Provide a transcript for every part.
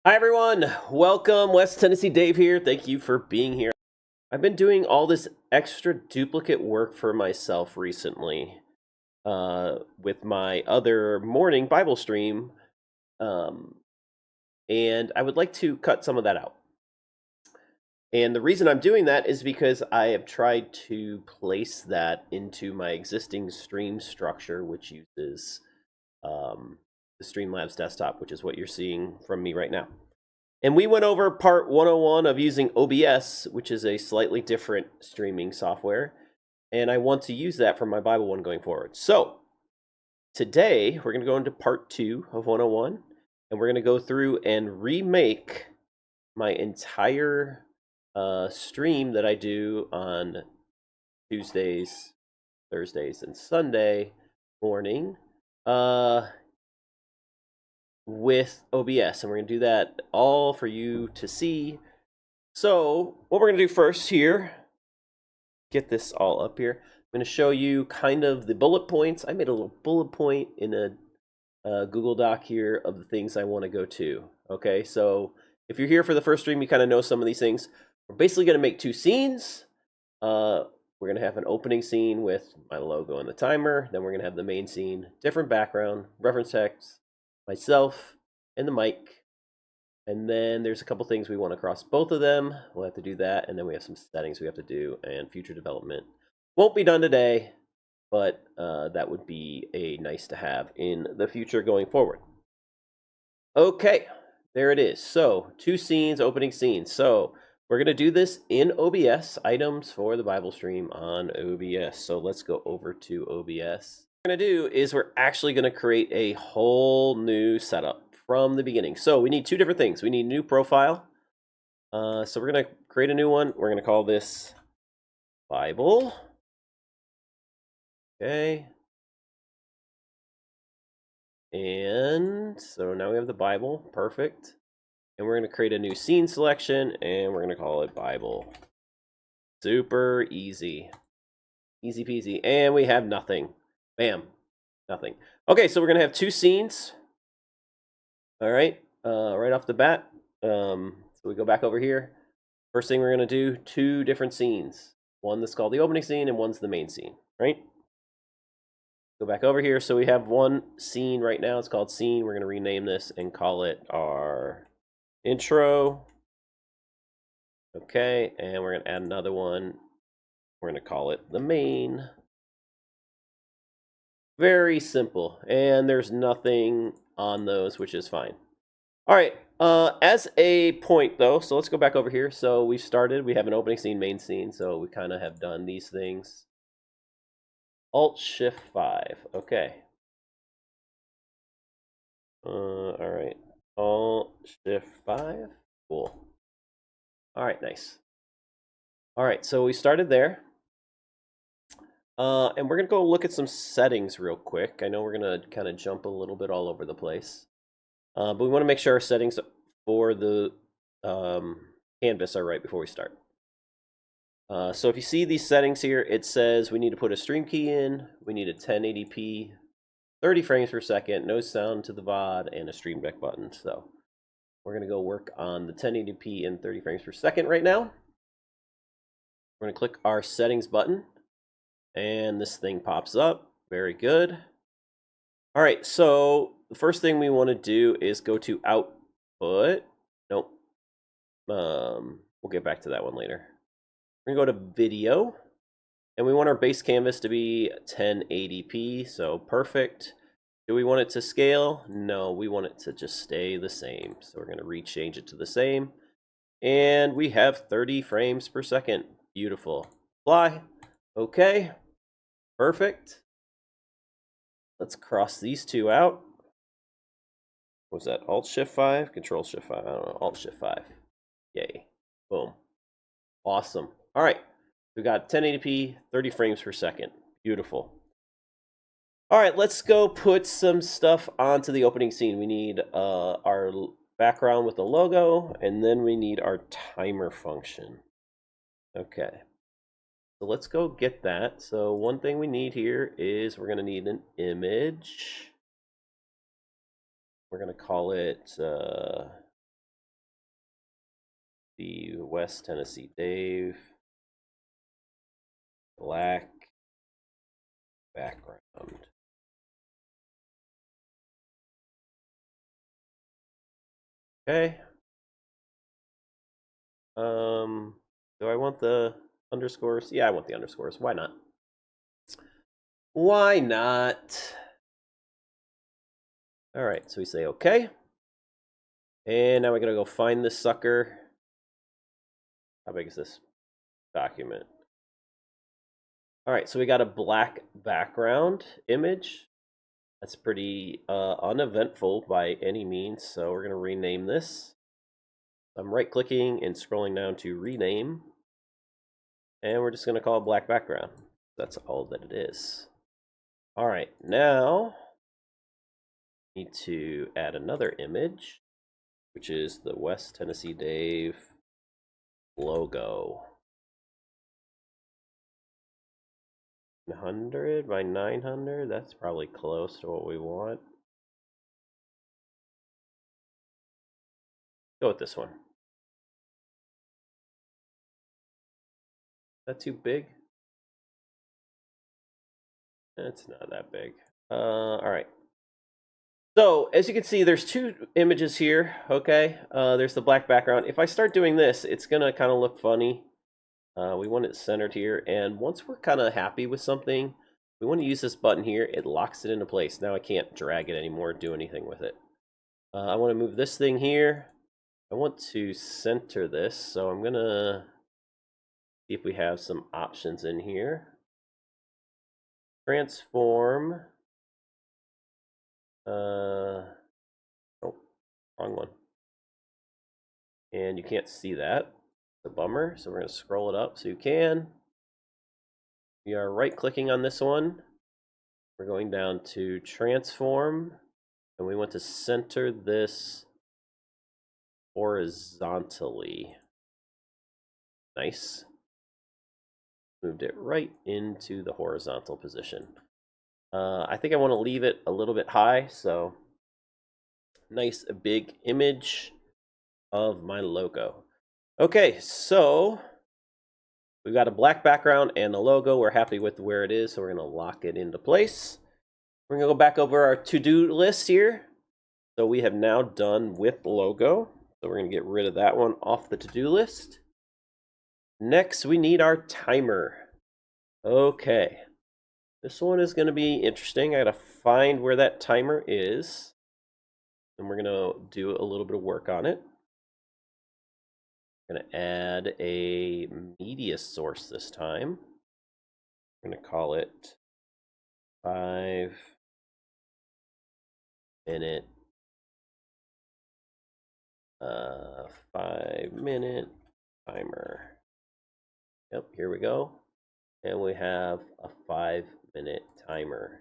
Hi everyone, welcome. West Tennessee Dave here. Thank you for being here. I've been doing all this extra duplicate work for myself recently with my other morning Bible stream, um, and I would like to cut some of that out. And the reason I'm doing that is because I have tried to place that into my existing stream structure, which uses the Streamlabs desktop, which is what you're seeing from me right now. And we went over part 101 of using OBS, which is a slightly different streaming software. And I want to use that for my Bible one going forward. So today we're going to go into part 2 of 101. And we're going to go through and remake my entire stream that I do on Tuesdays, Thursdays, and Sunday morning with OBS, and we're going to do that all for you to see. So what we're going to do first here, get this all up here. I'm going to show you kind of the bullet points. I made a little bullet point in a Google Doc here of the things I want to go to. Okay, so if you're here for the first stream, you kind of know some of these things. We're basically going to make 2 scenes. We're going to have an opening scene with my logo and the timer. Then we're going to have the main scene, different background, reference text, myself, and the mic. And then there's a couple things we want to cross both of them. We'll have to do that. And then we have some settings we have to do and future development. Won't be done today, but that would be a nice to have in the future going forward. Okay, there it is. So 2 scenes, opening scenes. So we're going to do this in OBS, items for the Bible stream on OBS. So let's go over to OBS. What we're going to do is we're actually going to create a whole new setup from the beginning. So we need 2 different things. We need a new profile. So we're going to create a new one. We're going to call this Bible. Okay. And so now we have the Bible. Perfect. And we're going to create a new scene selection, and we're going to call it Bible. Super easy. Easy peasy. And we have nothing. Bam. Nothing. Okay, so we're going to have 2 scenes. All right. Right off the bat. So we go back over here. First thing we're going to do, 2 different scenes. One that's called the opening scene, and one's the main scene, right? Go back over here. So we have one scene right now. It's called scene. We're going to rename this and call it our intro. Okay, and we're going to add another one. We're going to call it the main. Very simple. And there's nothing on those, which is fine. All right, as a point though, so let's go back over here. So we started, we have an opening scene, main scene. So we kind of have done these things. Alt-Shift-5, okay. All right, Alt-Shift-5, cool. All right, nice. All right, so we started there. And we're going to go look at some settings real quick. I know we're going to kind of jump a little bit all over the place. But we want to make sure our settings for the canvas are right before we start. So if you see these settings here, it says we need to put a stream key in. We need a 1080p, 30 frames per second, no sound to the VOD, and a stream deck button. So we're going to go work on the 1080p and 30 frames per second right now. We're going to click our settings button. And this thing pops up. Very good. All right, so the first thing we want to do is go to output. Nope. We'll get back to that one later. We're going to go to video. And we want our base canvas to be 1080p, so perfect. Do we want it to scale? No, we want it to just stay the same. So we're going to rechange it to the same. And we have 30 frames per second. Beautiful. Fly. Okay. Perfect. Let's cross these 2 out. What was that? Alt-Shift-5? Control-Shift-5. I don't know. Alt-Shift-5. Yay. Boom. Awesome. All right. We got 1080p, 30 frames per second. Beautiful. All right, let's go put some stuff onto the opening scene. We need our background with the logo, and then we need our timer function. Okay. So let's go get that. So one thing we need here is we're going to need an image. We're going to call it the West Tennessee Dave, black background. Okay. Do I want the underscores? Yeah, I want the underscores. Why not? Why not? All right, so we say okay. And now we're going to go find this sucker. How big is this document? All right, so we got a black background image. That's pretty uneventful by any means, so we're going to rename this. I'm right-clicking and scrolling down to rename. And we're just going to call it black background. That's all that it is. All right, now need to add another image, which is the West Tennessee Dave logo. 900 by 900, that's probably close to what we want. Go with this one. Is that too big? It's not that big. All right. So as you can see, there's two images here. Okay, there's the black background. If I start doing this, it's gonna kind of look funny. We want it centered here, and once we're kind of happy with something, we want to use this button here. It locks it into place. Now I can't drag it anymore, do anything with it. I want to move this thing here. I want to center this, so I'm gonna see if we have some options in here. Transform. Oh, wrong one. And you can't see that. It's a bummer, so we're going to scroll it up so you can. We are right-clicking on this one. We're going down to transform, and we want to center this horizontally. Nice. Moved it right into the horizontal position. I think I want to leave it a little bit high, so nice big image of my logo. Okay, so we've got a black background and the logo. We're happy with where it is, so we're going to lock it into place. We're going to go back over our to-do list here. So we have now done with the logo. So we're going to get rid of that one off the to-do list. Next, we need our timer. Okay. This one is going to be interesting. I got to find where that timer is. And we're going to do a little bit of work on it. I'm going to add a media source this time. I'm going to call it 5-minute 5-minute timer. Yep, here we go. And we have a 5-minute timer.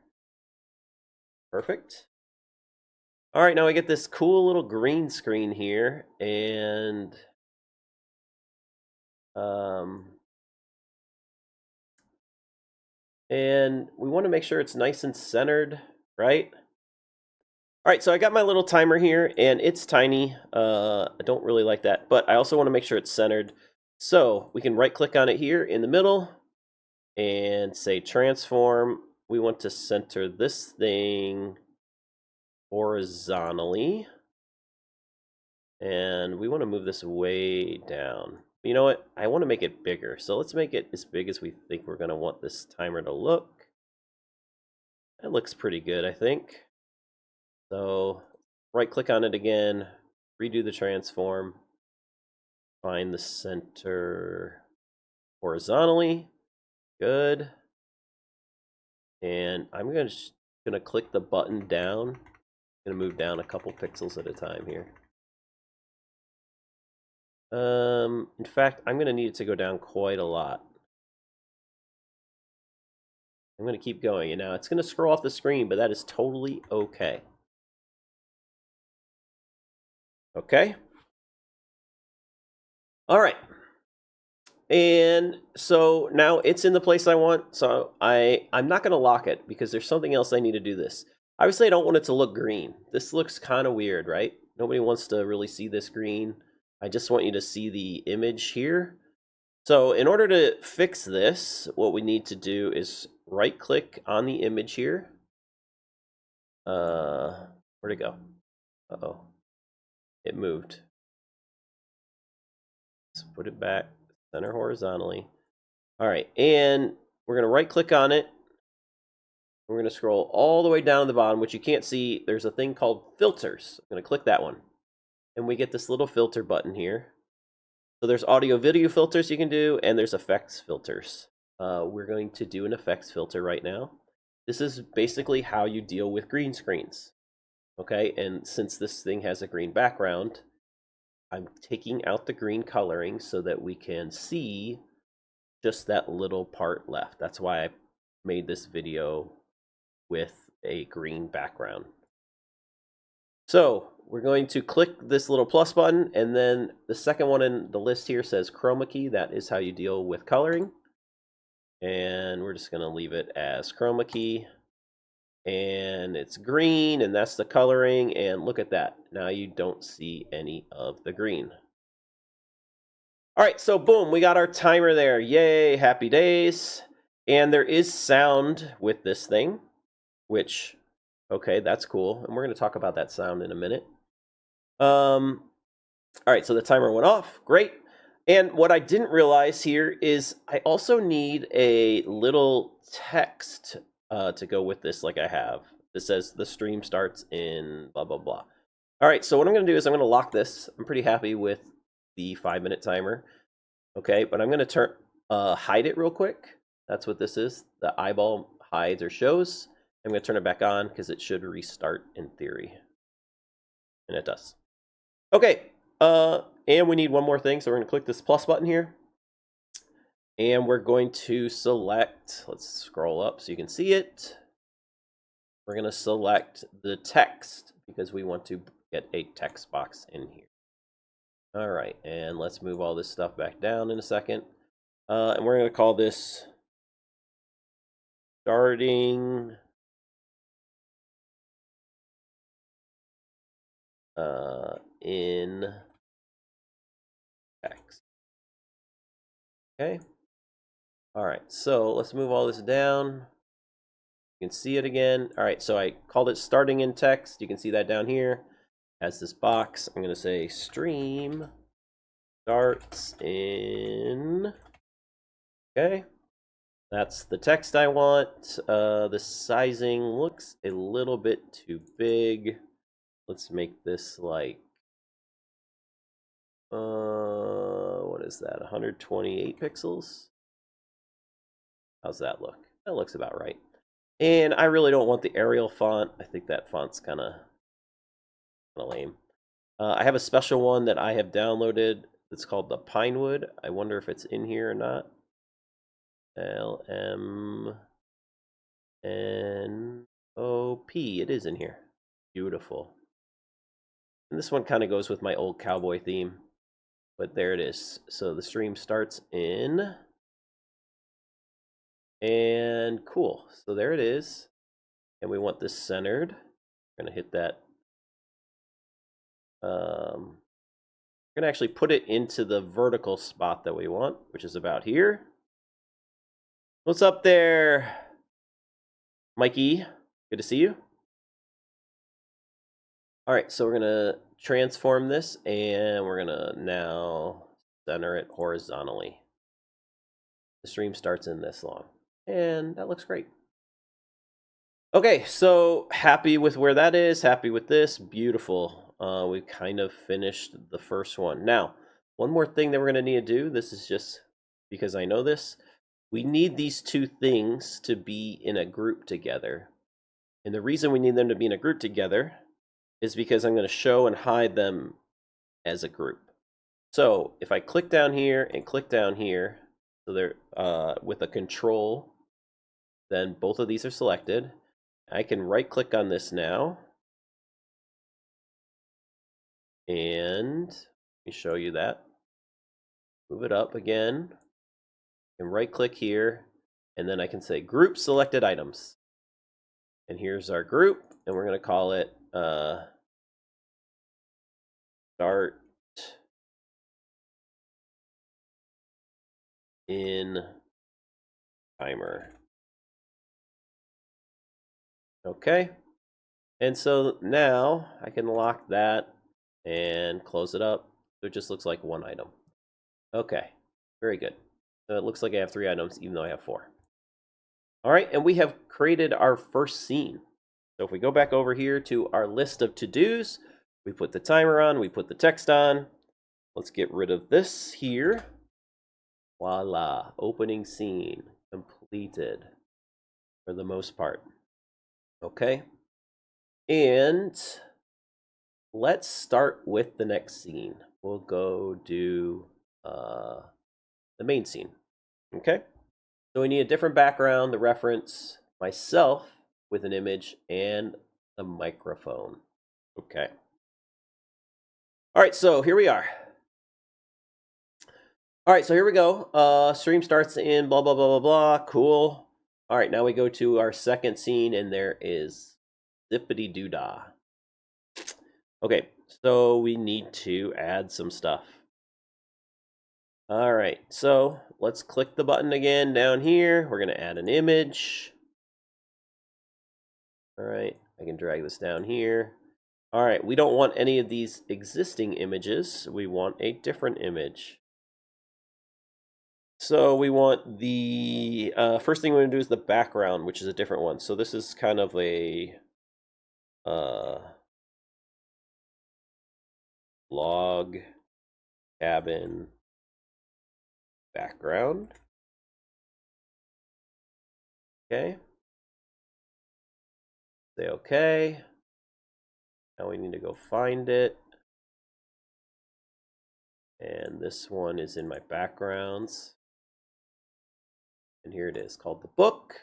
Perfect. All right, now I get this cool little green screen here, and we want to make sure it's nice and centered, right? All right, so I got my little timer here, and it's tiny. I don't really like that, but I also want to make sure it's centered. So we can right-click on it here in the middle and say transform. We want to center this thing horizontally. And we want to move this way down. You know what? I want to make it bigger. So let's make it as big as we think we're going to want this timer to look. That looks pretty good, I think. So right-click on it again, redo the transform, find the center horizontally. Good. And I'm gonna click the button down. I'm gonna move down a couple pixels at a time here. In fact, I'm gonna need it to go down quite a lot. I'm gonna keep going, and now it's gonna scroll off the screen, but that is totally okay. Okay. All right. And so now it's in the place I want. So I'm not going to lock it because there's something else I need to do this. Obviously, I don't want it to look green. This looks kind of weird, right? Nobody wants to really see this green. I just want you to see the image here. So in order to fix this, what we need to do is right click on the image here. Where'd it go? Uh-oh, it moved. Let's put it back, center horizontally. All right, and we're gonna right click on it. We're gonna scroll all the way down to the bottom, which you can't see. There's a thing called filters. I'm gonna click that one. And we get this little filter button here. So there's audio video filters you can do, and there's effects filters. We're going to do an effects filter right now. This is basically how you deal with green screens. Okay, and since this thing has a green background, I'm taking out the green coloring so that we can see just that little part left. That's why I made this video with a green background. So we're going to click this little plus button, and then the second one in the list here says chroma key. That is how you deal with coloring. And we're just going to leave it as chroma key. And it's green, and that's the coloring. And look at that. Now you don't see any of the green. All right, so boom, we got our timer there. Yay, happy days. And there is sound with this thing, which, okay, that's cool. And we're going to talk about that sound in a minute. All right, so the timer went off. Great. And what I didn't realize here is I also need a little text to go with this, like I have. This says the stream starts in blah, blah, blah. All right, so what I'm going to do is I'm going to lock this. I'm pretty happy with the 5-minute timer. Okay, but I'm going to hide it real quick. That's what this is. The eyeball hides or shows. I'm going to turn it back on because it should restart in theory. And it does. Okay, and we need one more thing. So we're going to click this plus button here. And we're going to select, let's scroll up so you can see it. We're going to select the text because we want to get a text box in here. All right, and let's move all this stuff back down in a second. And we're going to call this starting in text. Okay. All right, so let's move all this down. You can see it again. All right, so I called it starting in text. You can see that down here. Has this box. I'm going to say stream starts in. Okay. That's the text I want. The sizing looks a little bit too big. Let's make this like, what is that? 128 pixels? How's that look? That looks about right. And I really don't want the Arial font. I think that font's kind of lame. I have a special one that I have downloaded. It's called the Pinewood. I wonder if it's in here or not. LMNOP. It is in here. Beautiful. And this one kind of goes with my old cowboy theme. But there it is. So the stream starts in. And cool. So there it is. And we want this centered. We're going to hit that. We're going to actually put it into the vertical spot that we want, which is about here. What's up there, Mikey? Good to see you. All right, so we're going to transform this, and we're going to now center it horizontally. The stream starts in this long, and that looks great. Okay, so happy with where that is, happy with this, beautiful. We've kind of finished the first one. Now, one more thing that we're going to need to do, this is just because I know this, we need these two things to be in a group together. And the reason we need them to be in a group together is because I'm going to show and hide them as a group. So if I click down here and click down here, so they're with a control, then both of these are selected. I can right click on this now. And let me show you that. Move it up again. And right click here. And then I can say group selected items. And here's our group. And we're going to call it start in timer. Okay. And so now I can lock that and close it up. So it just looks like one item. Okay, very good. So it looks like I have 3 items, even though I have 4. All right, and we have created our first scene. So if we go back over here to our list of to-dos, we put the timer on, we put the text on. Let's get rid of this here. Voila, opening scene completed for the most part. Okay, and let's start with the next scene. We'll go do the main scene. Okay, so we need a different background, the reference, myself with an image, and the microphone. Okay. All right, so here we are. All right, so here we go. Stream starts in blah, blah, blah, blah, blah. Cool. All right, now we go to our second scene, and there is zippity doo dah. Okay, so we need to add some stuff. All right, so let's click the button again down here. We're going to add an image. All right, I can drag this down here. All right, we don't want any of these existing images. We want a different image. So we want the first thing we're going to do is the background, which is a different one. So this is kind of a log cabin background. Okay. Say okay. Now we need to go find it. And this one is in my backgrounds. And here it is, called the book.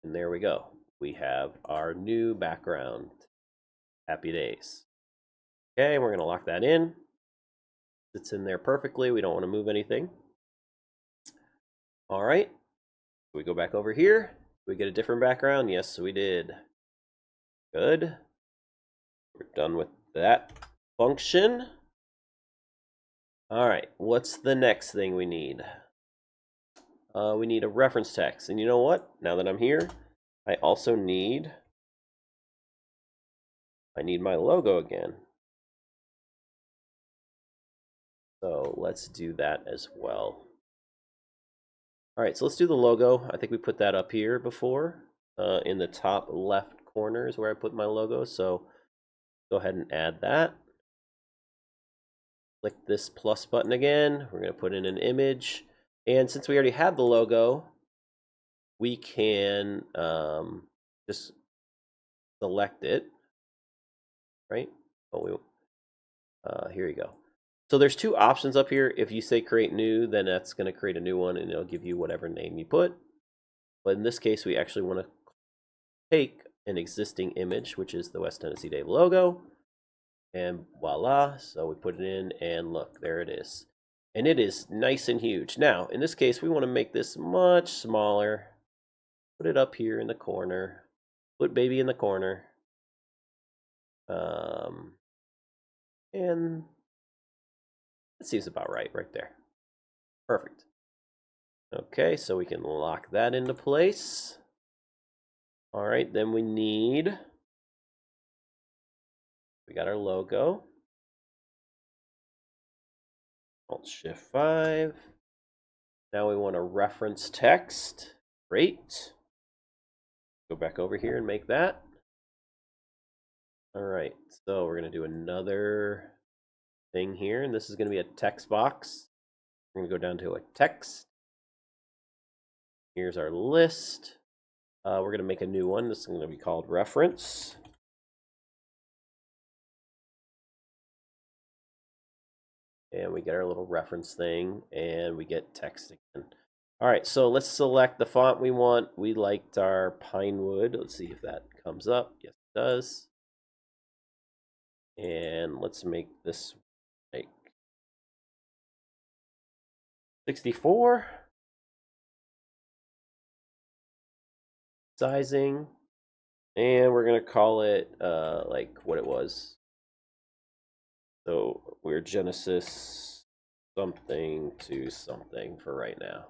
And there we go. We have our new background. Happy days. Okay, we're going to lock that in. It's in there perfectly. We don't want to move anything. All right. We go back over here. We get a different background. Yes, we did. Good. We're done with that function. All right. What's the next thing we need? We need a reference text. And you know what? Now that I'm here, I also need my logo again. So let's do that as well. All right, so let's do the logo. I think we put that up here before. In the top left corner is where I put my logo. So go ahead and add that. Click this plus button again. We're going to put in an image. And since we already have the logo, we can just select it, right? Oh, here you go. So there's 2 options up here. If you say create new, then that's going to create a new one, and it'll give you whatever name you put. But in this case, we actually want to take an existing image, which is the West Tennessee Dave logo, and voila. So we put it in, and look, there it is. And it is nice and huge. Now, in this case, we want to make this much smaller. Put it up here in the corner. Put baby in the corner. And it seems about right there. Perfect. Okay, so we can lock that into place. All right, then we got our logo. Alt-Shift-5. Now we want a reference text. Great. Go back over here and make that. All right, so we're going to do another thing here, and this is going to be a text box. We're going to go down to a text. Here's our list. We're going to make a new one. This is going to be called reference. And we get our little reference thing, and we get text again. All right, so let's select the font we want. We liked our Pinewood. Let's see if that comes up. Yes, it does. And let's make this like 64. Sizing. And we're going to call it like what it was. So we're Genesis something to something for right now.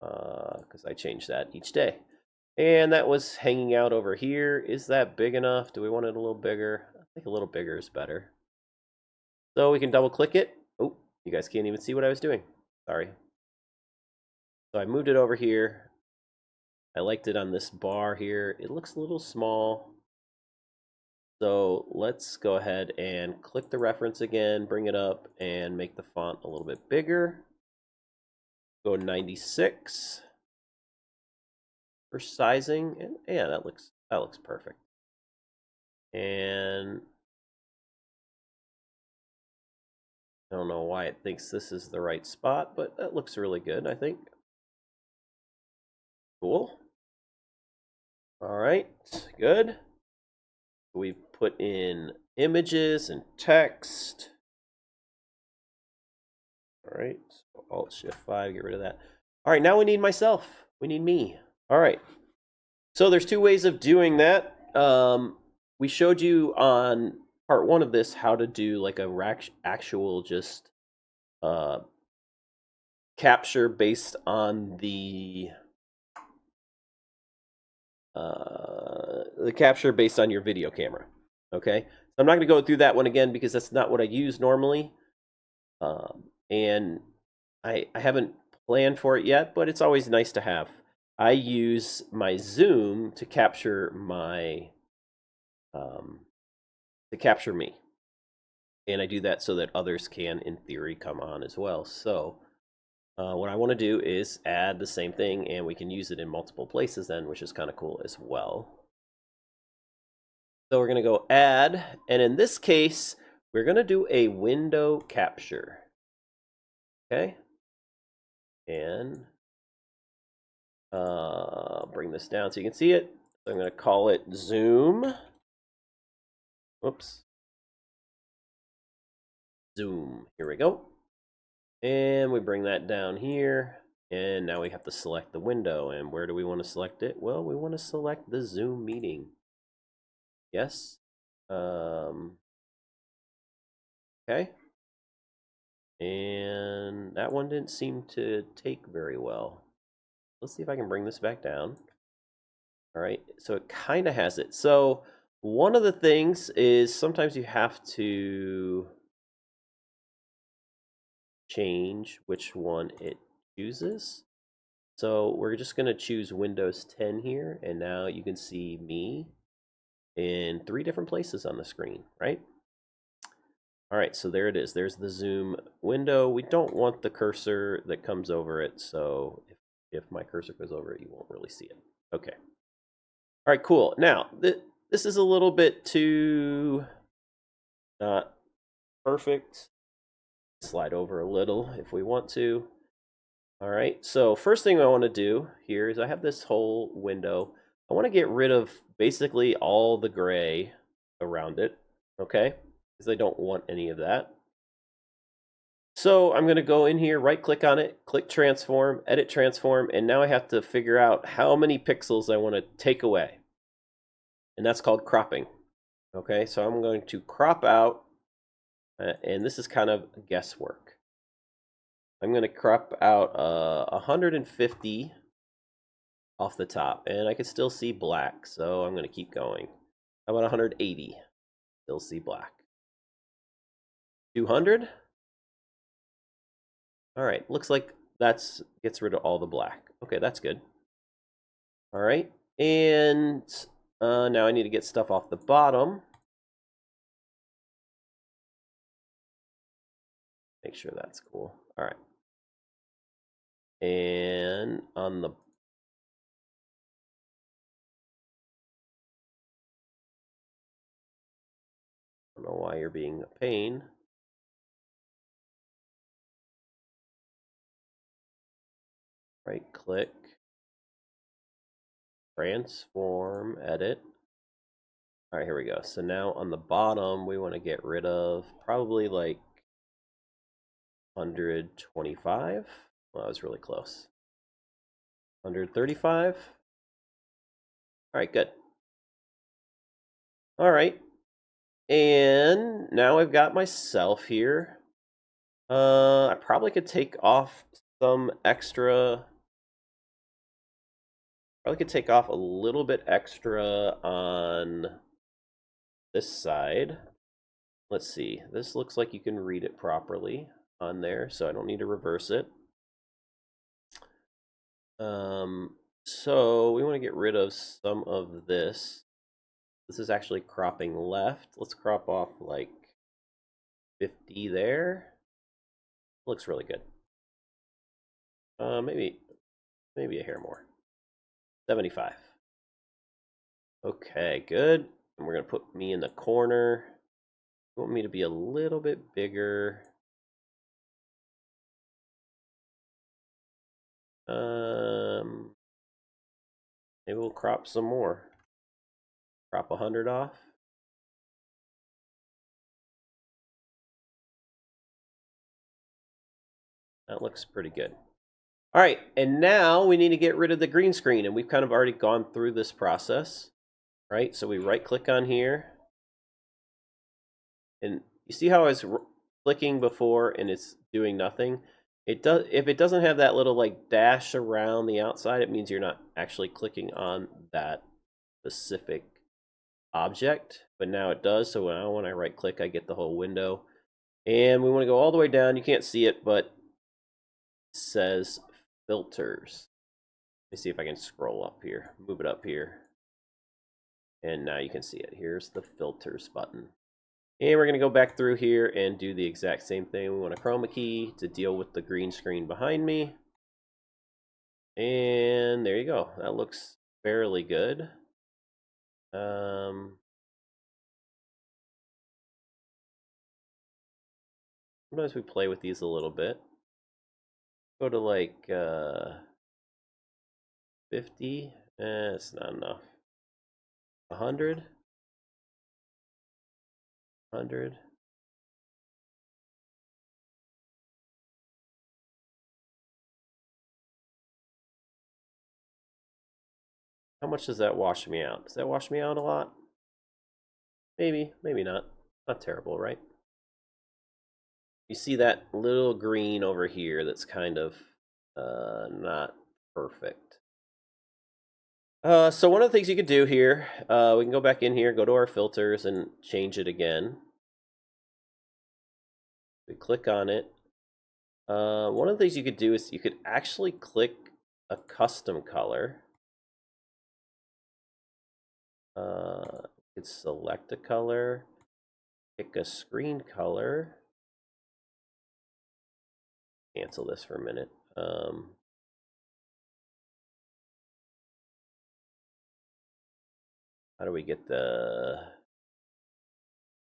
Because I change that each day. And that was hanging out over here. Is that big enough? Do we want it a little bigger? I think a little bigger is better. So we can double click it. Oh, you guys can't even see what I was doing. Sorry. So I moved it over here. I liked it on this bar here. It looks a little small. So let's go ahead and click the reference again, bring it up, and make the font a little bit bigger. Go 96 for sizing, and yeah, that looks perfect. And I don't know why it thinks this is the right spot, but that looks really good, I think. Cool. All right, good. We've put in images and text. All right, so Alt-Shift-5, get rid of that. All right, now we need myself. We need me. All right. So there's two ways of doing that. We showed you on part 1 of this how to do like a actual just capture based on the capture based on your video camera. Okay, so I'm not going to go through that one again because that's not what I use normally, and I haven't planned for it yet, but it's always nice to have. I use my zoom to capture my me, and I do that so that others can, in theory, come on as well. So what I want to do is add the same thing, and we can use it in multiple places then, which is kind of cool as well. So we're going to go add, and in this case, we're going to do a window capture. Okay, and bring this down so you can see it. So I'm going to call it zoom. Whoops. Zoom. Here we go. And we bring that down here. And now we have to select the window. And where do we want to select it? Well, we want to select the Zoom meeting. Yes. Okay. And that one didn't seem to take very well. Let's see if I can bring this back down. All right. So it kind of has it. So one of the things is sometimes you have to change which one it chooses. So we're just going to choose Windows 10 here, and now you can see me in 3 different places on the screen, right? All right, so there it is. There's the Zoom window. We don't want the cursor that comes over it, so if my cursor goes over it, you won't really see it. Okay. All right, cool. Now, this is a little bit too not perfect. Slide over a little if we want to. All right, so first thing I want to do here is I have this whole window. I want to get rid of basically all the gray around it, okay? Because I don't want any of that. So I'm going to go in here, right-click on it, click Transform, Edit Transform, and now I have to figure out how many pixels I want to take away. And that's called cropping. Okay, so I'm going to crop out, and this is kind of guesswork. I'm going to crop out 150 off the top, and I can still see black, so I'm going to keep going. How about 180? Still see black. 200? All right, looks like that's gets rid of all the black. Okay, that's good. All right, and now I need to get stuff off the bottom. Make sure that's cool. All right. And on the I don't know why you're being a pain. Right click, transform, edit. All right, here we go. So now on the bottom, we want to get rid of probably like 125. Well, that was really close. 135. All right, good. All right. And now I've got myself here. I probably could take off some extra. Probably could take off a little bit extra on this side. Let's see. This looks like you can read it properly on there, so I don't need to reverse it. So we want to get rid of some of this. This is actually cropping left. Let's crop off like 50 there. Looks really good. Maybe a hair more. 75. Okay, good. And we're gonna put me in the corner. You want me to be a little bit bigger. Maybe we'll crop some more. Crop 100 off. That looks pretty good. All right, and now we need to get rid of the green screen, and we've kind of already gone through this process, right? So we right-click on here, and you see how I was clicking before and it's doing nothing? It does. If it doesn't have that little like dash around the outside, it means you're not actually clicking on that specific object. But now it does. So now when I right-click, I get the whole window. And we want to go all the way down. You can't see it, but it says filters. Let me see if I can scroll up here, move it up here. And now you can see it. Here's the filters button. And we're going to go back through here and do the exact same thing. We want a chroma key to deal with the green screen behind me. And there you go. That looks fairly good. Sometimes we play with these a little bit. Go to like 50. It's not enough. 100. 100. How much does that wash me out? Does that wash me out a lot? Maybe, maybe not. Not terrible, right? You see that little green over here that's kind of not perfect. So one of the things you could do here, we can go back in here, go to our filters, and change it again. We click on it. One of the things you could do is you could actually click a custom color. You could select a color, pick a screen color. Cancel this for a minute. How do we get the...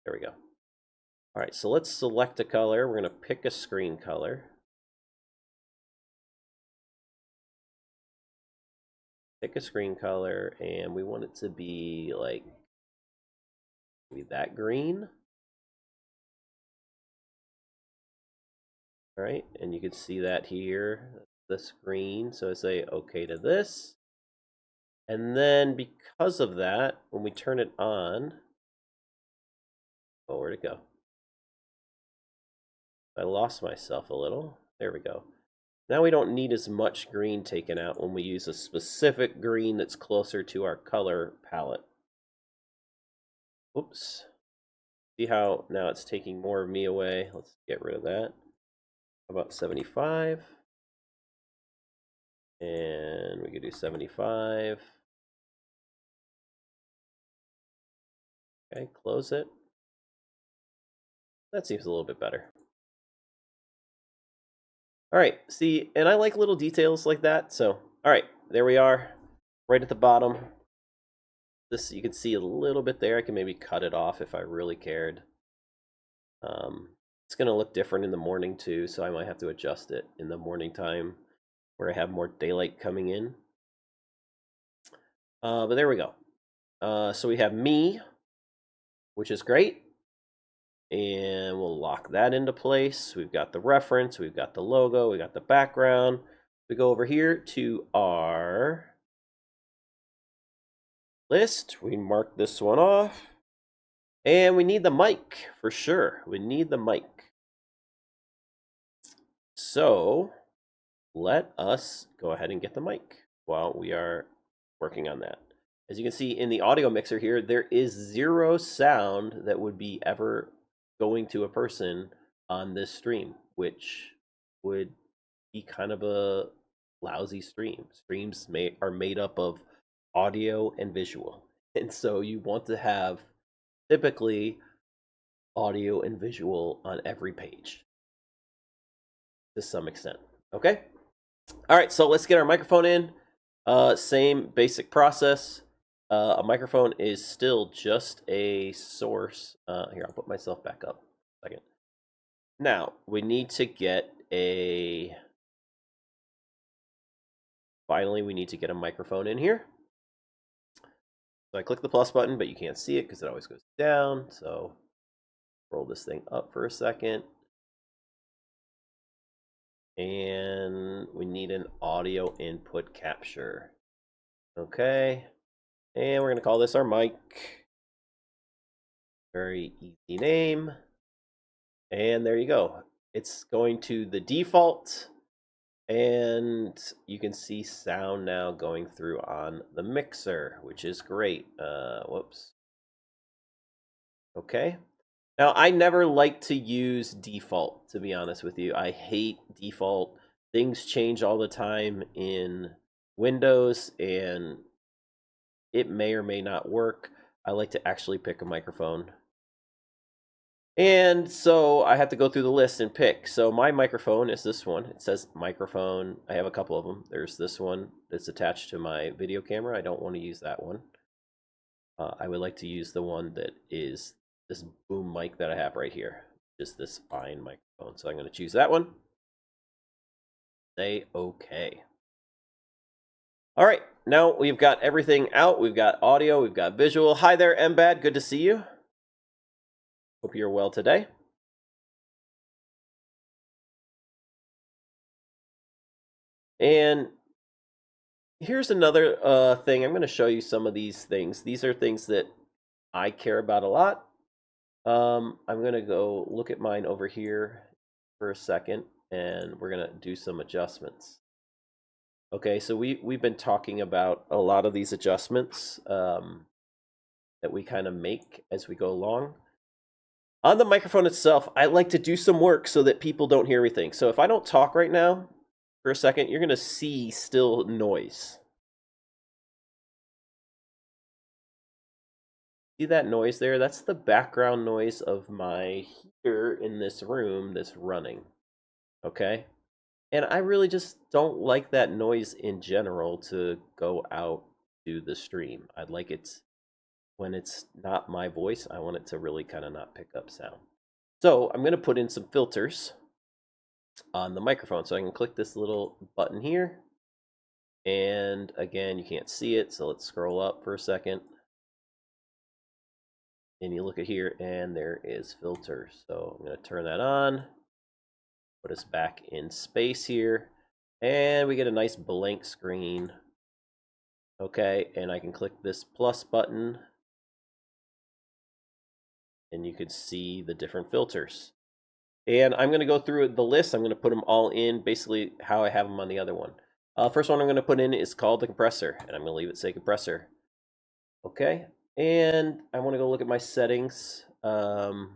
There we go. All right, so let's select a color. We're going to pick a screen color. Pick a screen color, and we want it to be like maybe that green. All right, and you can see that here, this green. So I say okay to this. And then because of that, when we turn it on, oh, where'd it go? I lost myself a little. There we go. Now we don't need as much green taken out when we use a specific green that's closer to our color palette. Oops. See how now it's taking more of me away? Let's get rid of that. How about 75? And we could do 75. Okay, close it. That seems a little bit better. All right, see, and I like little details like that. So, all right, there we are, right at the bottom. This, you can see a little bit there. I can maybe cut it off if I really cared. It's gonna look different in the morning too, so I might have to adjust it in the morning time where I have more daylight coming in. But there we go. So we have me, which is great. And we'll lock that into place. We've got the reference, we've got the logo, we got the background. We go over here to our list. We mark this one off. And we need the mic for sure. We need the mic. so let us go ahead and get the mic while we are working on that. As you can see in the audio mixer here, there is 0 sound that would be ever going to a person on this stream, which would be kind of a lousy stream. Streams are made up of audio and visual. And so you want to have typically audio and visual on every page to some extent. Okay? All right, so let's get our microphone in. Same basic process. A microphone is still just a source. Here, I'll put myself back up a second. Now, we need to get a... Finally, we need to get a microphone in here. So I click the plus button, but you can't see it because it always goes down. So roll this thing up for a second. And we need an audio input capture. Okay. And we're going to call this our mic. Very easy name. And there you go. It's going to the default. And you can see sound now going through on the mixer, which is great. Whoops. Okay. Now, I never like to use default, to be honest with you. I hate default. Things change all the time in Windows, and it may or may not work. I like to actually pick a microphone. And so I have to go through the list and pick. So my microphone is this one. It says microphone. I have a couple of them. There's this one that's attached to my video camera. I don't want to use that one. I would like to use the one that is this boom mic that I have right here. Just this fine microphone. So I'm going to choose that one. Say okay. All right. Now we've got everything out. We've got audio. We've got visual. Hi there, Mbad. Good to see you. Hope you're well today. And here's another thing. I'm going to show you some of these things. These are things that I care about a lot. I'm going to go look at mine over here for a second, and we're going to do some adjustments. Okay, so we've been talking about a lot of these adjustments that we kind of make as we go along. On the microphone itself, I like to do some work so that people don't hear everything. So if I don't talk right now for a second, you're going to see still noise. See that noise there? That's the background noise of my heater in this room that's running. Okay? And I really just don't like that noise in general to go out to the stream. I'd like it when it's not my voice, I want it to really kind of not pick up sound. So I'm going to put in some filters on the microphone. So I can click this little button here. And again, you can't see it, so let's scroll up for a second. And you look at here, and there is filters. So I'm going to turn that on. Put us back in space here. And we get a nice blank screen. Okay, and I can click this plus button. And you could see the different filters. And I'm going to go through the list. I'm going to put them all in basically how I have them on the other one. First one I'm going to put in is called the compressor, and I'm going to leave it say compressor. Okay, and I want to go look at my settings. All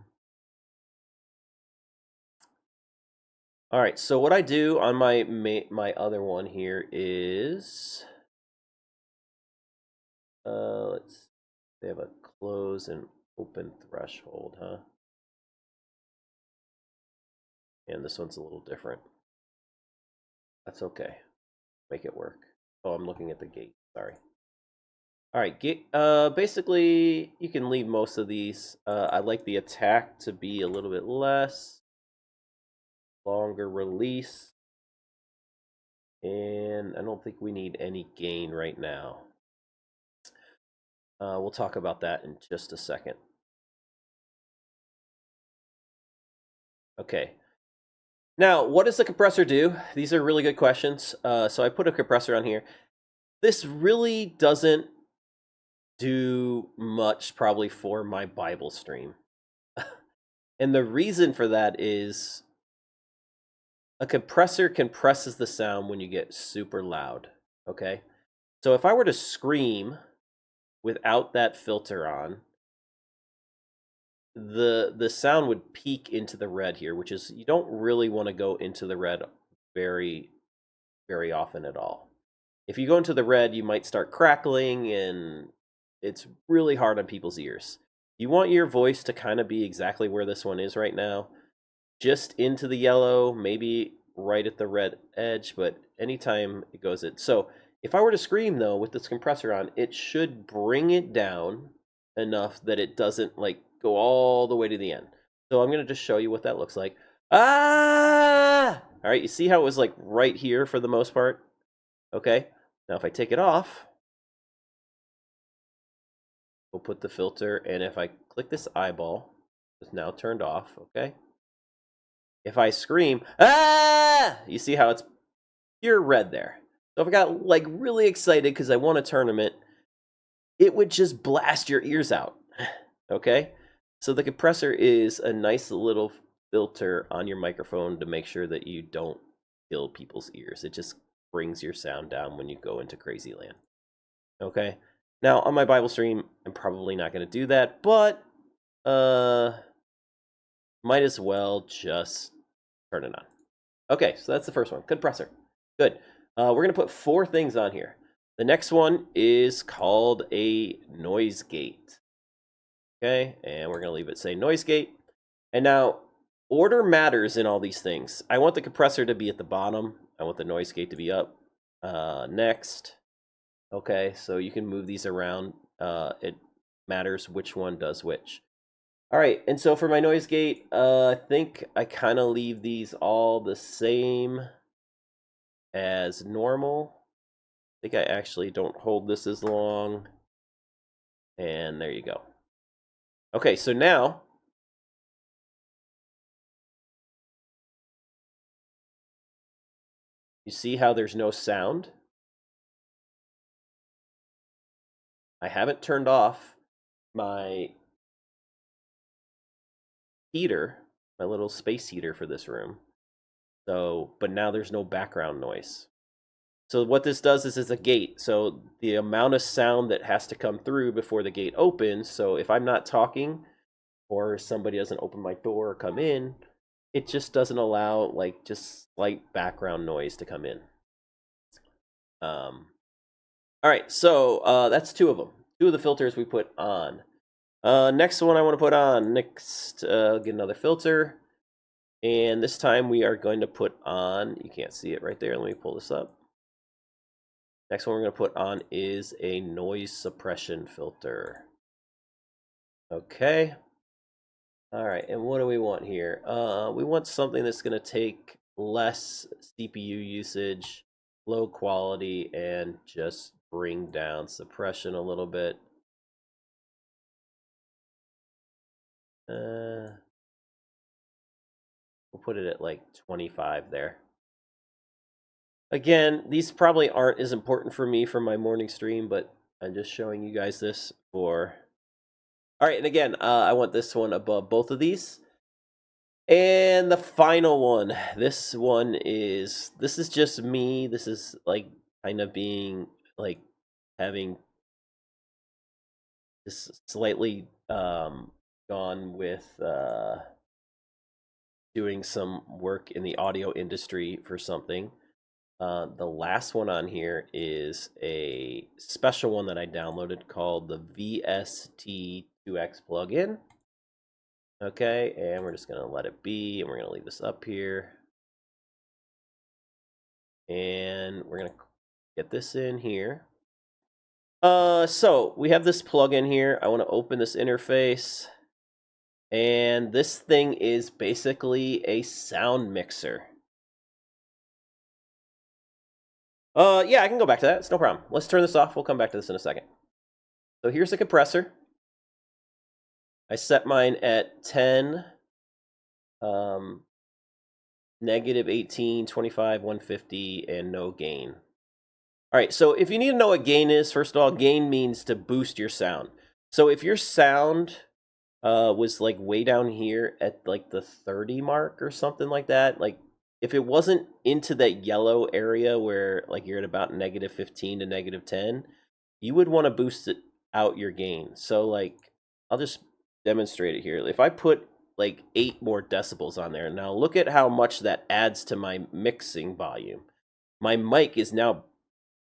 right, so what I do on my other one here is, let's, they have a close and open threshold, huh? And this one's a little different. That's okay. Make it work. Oh, I'm looking at the gate. Sorry. All right, gate. Basically, you can leave most of these. I like the attack to be a little bit less. Longer release. And I don't think we need any gain right now. We'll talk about that in just a second. Okay. Now, what does the compressor do? These are really good questions. So I put a compressor on here. This really doesn't do much probably for my Bible stream. And the reason for that is a compressor compresses the sound when you get super loud, okay? So if I were to scream without that filter on, the sound would peak into the red here, which is, you don't really want to go into the red very often at all. If you go into the red, you might start crackling, and it's really hard on people's ears. You want your voice to kind of be exactly where this one is right now, just into the yellow, maybe right at the red edge, but anytime it goes in. So if I were to scream, though, with this compressor on, it should bring it down enough that it doesn't like go all the way to the end. So I'm going to just show you what that looks like. Ah! All right, you see how it was like right here for the most part? Okay, now if I take it off, we'll put the filter, and if I click this eyeball, it's now turned off, okay? If I scream, ah! You see how it's pure red there. So if I got like really excited because I won a tournament, it would just blast your ears out, okay? So the compressor is a nice little filter on your microphone to make sure that you don't kill people's ears. It just brings your sound down when you go into crazy land. Okay. Now on my Bible stream, I'm probably not going to do that, but might as well just turn it on. Okay, so that's the first one, compressor. Good. We're going to put 4 things on here. The next one is called a noise gate. Okay, and we're going to leave it say noise gate. And now order matters in all these things. I want the compressor to be at the bottom. I want the noise gate to be up. Next. Okay, so you can move these around. It matters which one does which. All right, and so for my noise gate, I think I kind of leave these all the same as normal. I think I actually don't hold this as long. And there you go. Okay, so now you see how there's no sound? I haven't turned off my heater, my little space heater for this room. So, but now there's no background noise. So what this does is it's a gate. So the amount of sound that has to come through before the gate opens. So if I'm not talking, or somebody doesn't open my door or come in, it just doesn't allow like just slight background noise to come in. All right, so that's 2 of them. 2 of the filters we put on. Next one I want to put on. Next, get another filter. And this time we are going to put on, you can't see it right there. Let me pull this up. Next one we're going to put on is a noise suppression filter. Okay. All right, and what do we want here? We want something that's going to take less CPU usage, low quality, and just bring down suppression a little bit. We'll put it at like 25 there. Again, these probably aren't as important for me for my morning stream, but I'm just showing you guys this for... All right, and again, I want this one above both of these. And the final one, this is just me. This is like kind of being like having this slightly gone with doing some work in the audio industry for something. The last one on here is a special one that I downloaded called the VST2X plugin. Okay, and we're just going to let it be, and we're going to leave this up here. And we're going to get this in here. So we have this plugin here. I want to open this interface. And this thing is basically a sound mixer. Yeah, I can go back to that. It's no problem. Let's turn this off. We'll come back to this in a second. So here's the compressor. I set mine at 10, negative 18, 25, 150, and no gain. All right, so if you need to know what gain is, first of all, gain means to boost your sound. So if your sound was like way down here at like the 30 mark or something like that, like if it wasn't into that yellow area where like you're at about -15 to -10, you would want to boost it out your gain. So like I'll just demonstrate it here. If I put like 8 more decibels on there, now look at how much that adds to my mixing volume. My mic is now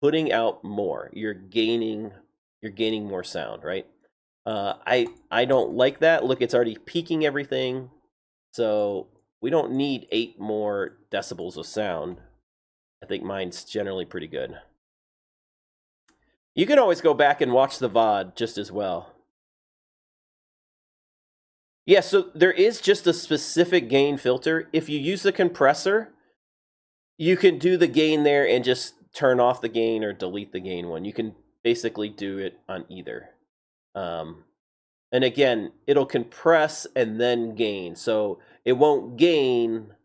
putting out more. You're gaining more sound, right? I don't like that. Look, it's already peaking everything. So we don't need 8 more decibels of sound. I think mine's generally pretty good. You can always go back and watch the VOD just as well. Yeah, so there is just a specific gain filter. If you use the compressor, you can do the gain there and just turn off the gain or delete the gain one. You can basically do it on either. And again, it'll compress and then gain. So it won't gain,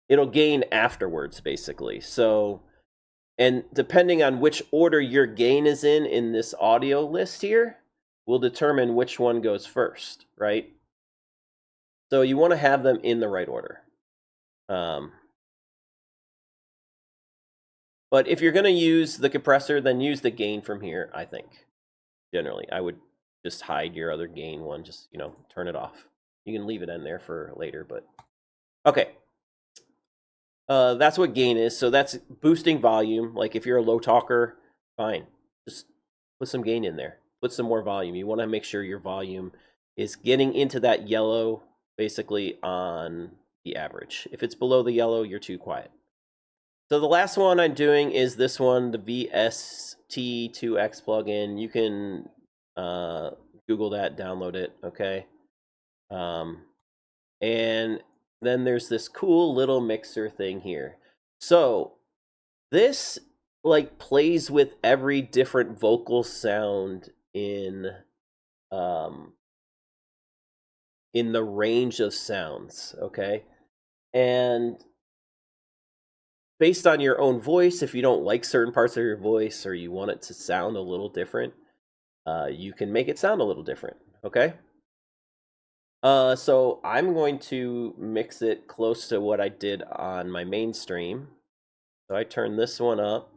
it'll gain afterwards, basically. So, and depending on which order your gain is in this audio list here, will determine which one goes first, right? So you want to have them in the right order. But if you're going to use the compressor, then use the gain from here, I think. Generally, I would just hide your other gain one. Just, turn it off. You can leave it in there for later, but... Okay. That's what gain is. So that's boosting volume. Like if you're a low talker, fine. Just put some gain in there. Put some more volume. You want to make sure your volume is getting into that yellow, basically on the average. If it's below the yellow, you're too quiet. So the last one I'm doing is this one, the VST2X plugin. You can Google that, download it, okay? And then there's this cool little mixer thing here. So this like plays with every different vocal sound in the range of sounds, okay? And based on your own voice, if you don't like certain parts of your voice or you want it to sound a little different, you can make it sound a little different, okay? So I'm going to mix it close to what I did on my main stream. So I turn this one up.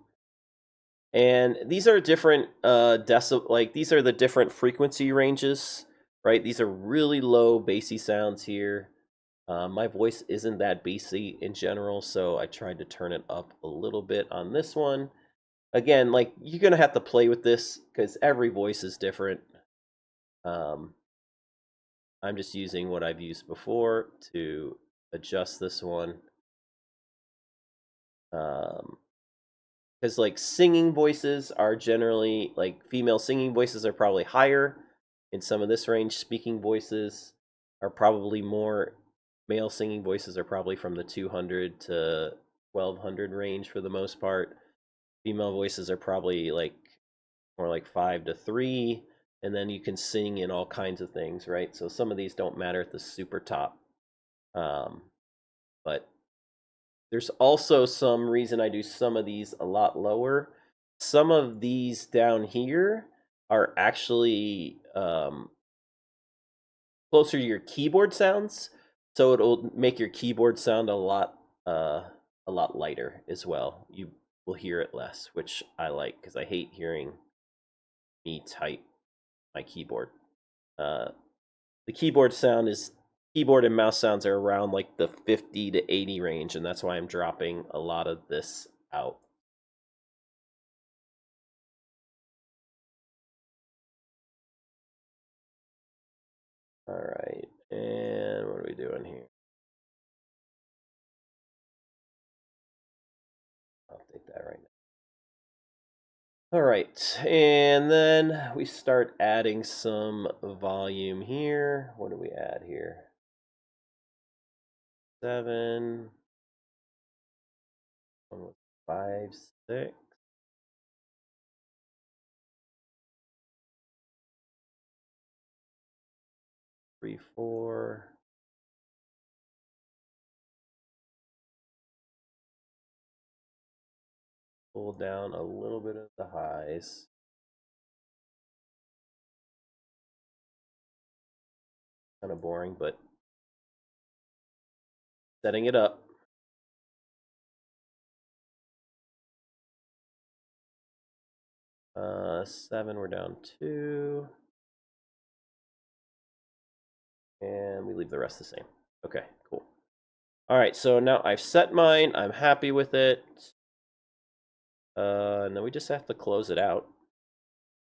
And these are different these are the different frequency ranges, right? These are really low bassy sounds here. My voice isn't that bassy in general, so I tried to turn it up a little bit on this one. Again, like you're gonna have to play with this because every voice is different. I'm just using what I've used before to adjust this one. Because like singing voices are generally, like female singing voices are probably higher in some of this range. Speaking voices are probably more, male singing voices are probably from the 200 to 1200 range for the most part. Female voices are probably like more like 5 to 3, and then you can sing in all kinds of things, right? So some of these don't matter at the super top. But there's also some reason I do some of these a lot lower. Some of these down here are actually closer to your keyboard sounds, so it'll make your keyboard sound a lot lighter as well. You will hear it less, which I like because I hate hearing me type my keyboard. The keyboard sound is, keyboard and mouse sounds are around like the 50 to 80 range, and that's why I'm dropping a lot of this out. All right, and what are we doing here? I'll take that right now. All right, and then we start adding some volume here. What do we add here? 7, 5, 6. Three, 4. Pull down a little bit of the highs. Kind of boring, but setting it up. 7, we're down 2. And we leave the rest the same. Okay, cool. All right, so now I've set mine. I'm happy with it. And then we just have to close it out.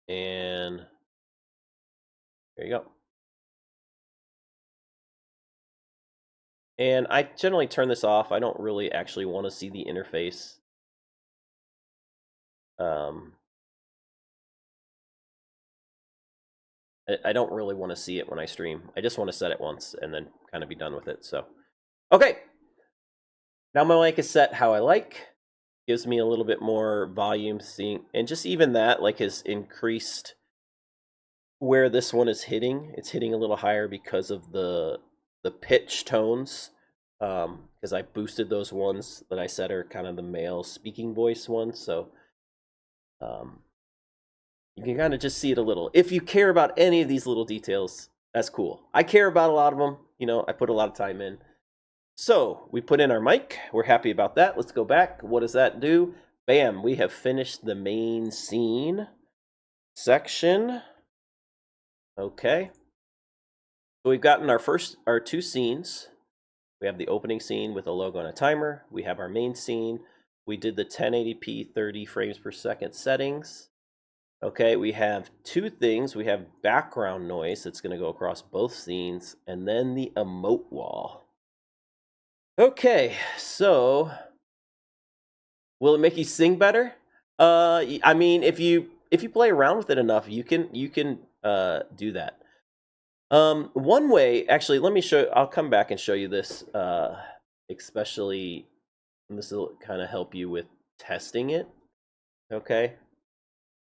And there you go. And I generally turn this off. I don't really actually want to see the interface. I don't really want to see it when I stream. I just want to set it once and then kind of be done with it. So, okay. Now my mic is set how I like. Gives me a little bit more volume seeing, and just even that like has increased where this one is hitting. It's hitting a little higher because of the pitch tones. Because I boosted those ones that I said are kind of the male speaking voice ones. So you can kind of just see it a little. If you care about any of these little details, that's cool. I care about a lot of them. You know, I put a lot of time in. So we put in our mic. We're happy about that. Let's go back. What does that do? Bam, we have finished the main scene section. Okay. So we've gotten our 2 scenes. We have the opening scene with a logo and a timer. We have our main scene. We did the 1080p 30 frames per second settings. Okay, we have 2 things. We have background noise that's going to go across both scenes, and then the emote wall. Okay, so will it make you sing better? I mean, if you play around with it enough, you can do that. One way, actually, let me show. I'll come back and show you this, especially, and this will kind of help you with testing it. Okay.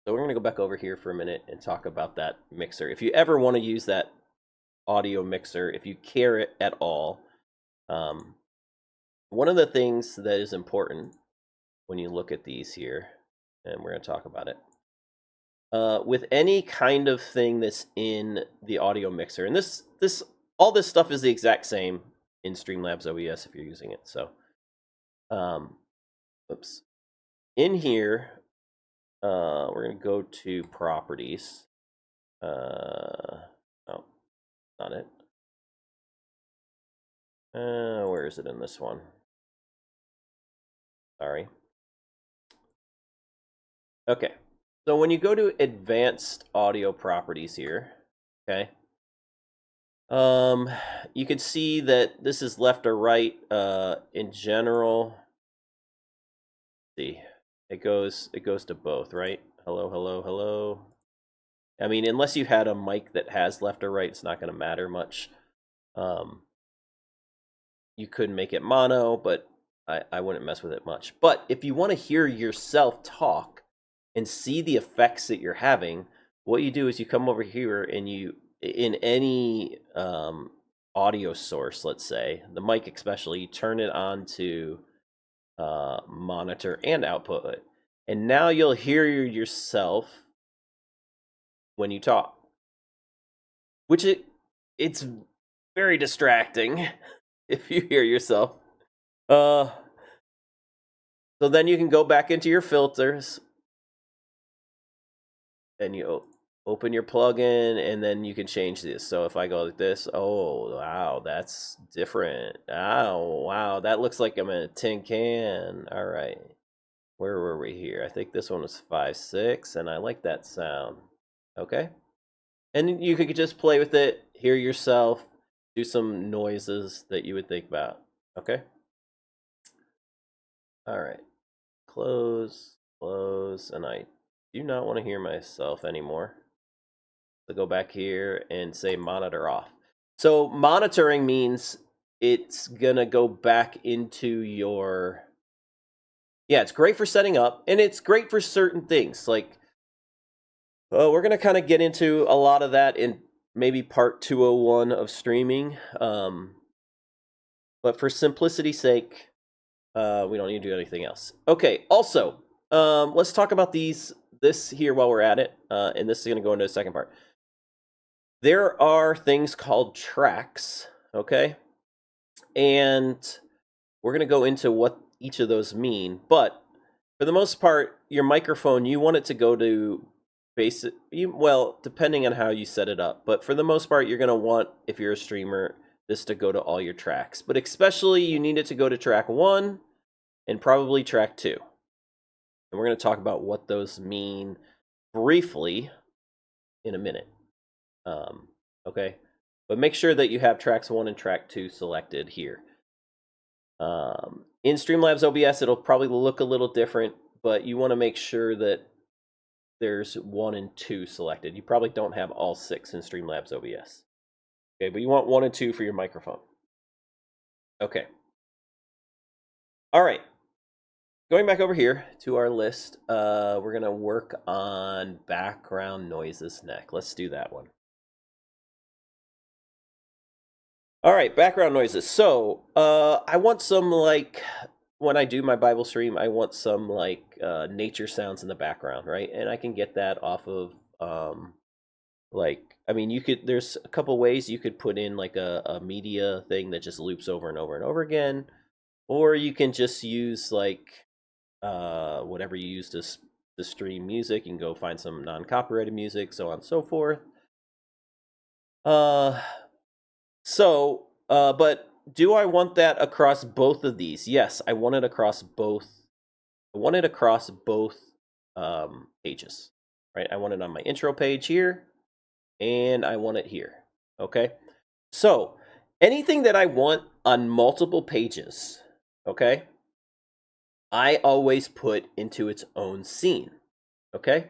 So we're going to go back over here for a minute and talk about that mixer. If you ever want to use that audio mixer, if you care at all, one of the things that is important when you look at these here, and we're going to talk about it, with any kind of thing that's in the audio mixer, and all this stuff is the exact same in Streamlabs OBS if you're using it. So, oops, in here. We're going to go to properties. Oh, not it. Where is it in this one? Sorry. Okay. So when you go to advanced audio properties here, okay, you can see that this is left or right. In general, let's see. It goes to both, right? Hello, hello, hello. I mean, unless you had a mic that has left or right, it's not going to matter much. You could make it mono, but I wouldn't mess with it much. But if you want to hear yourself talk and see the effects that you're having, what you do is you come over here and you, in any audio source, let's say, the mic especially, you turn it on to monitor and output. And now you'll hear yourself when you talk, which it's very distracting if you hear yourself. So then you can go back into your filters and you open your plugin, and then you can change this. So if I go like this, oh wow, that's different. Oh wow, that looks like I'm in a tin can. All right, where were we here? I think this one was 5.6, and I like that sound. Okay, and you could just play with it, hear yourself, do some noises that you would think about. Okay. All right, close, and I do not want to hear myself anymore. So go back here and say monitor off. So monitoring means it's gonna go back into your, yeah, it's great for setting up, and it's great for certain things. Like, we're gonna kind of get into a lot of that in maybe part 201 of streaming. But for simplicity's sake, we don't need to do anything else. Okay, also, let's talk about this here while we're at it, and this is going to go into the second part. There are things called tracks, okay? And we're going to go into what each of those mean, but for the most part, your microphone, you want it to go to basic, well, depending on how you set it up, but for the most part, you're going to want, if you're a streamer, this to go to all your tracks. But especially, you need it to go to track 1 and probably track 2. And we're going to talk about what those mean briefly in a minute. Okay, but make sure that you have tracks 1 and track 2 selected here. In Streamlabs OBS, it'll probably look a little different, but you want to make sure that there's 1 and 2 selected. You probably don't have all 6 in Streamlabs OBS. Okay, but you want 1 and 2 for your microphone. Okay. All right. Going back over here to our list, we're going to work on background noises next. Let's do that one. All right, background noises. So I want some, like, when I do my Bible stream, I want some, like, nature sounds in the background, right? And I can get that off of, like, I mean, you could, there's a couple ways you could put in, like, a media thing that just loops over and over and over again. Or you can just use, like, whatever you use to stream music. You can go find some non-copyrighted music, so on and so forth. But do I want that across both of these? Yes, I want it across both. I want it across both pages, right? I want it on my intro page here, and I want it here, okay? So anything that I want on multiple pages, okay, I always put into its own scene, okay?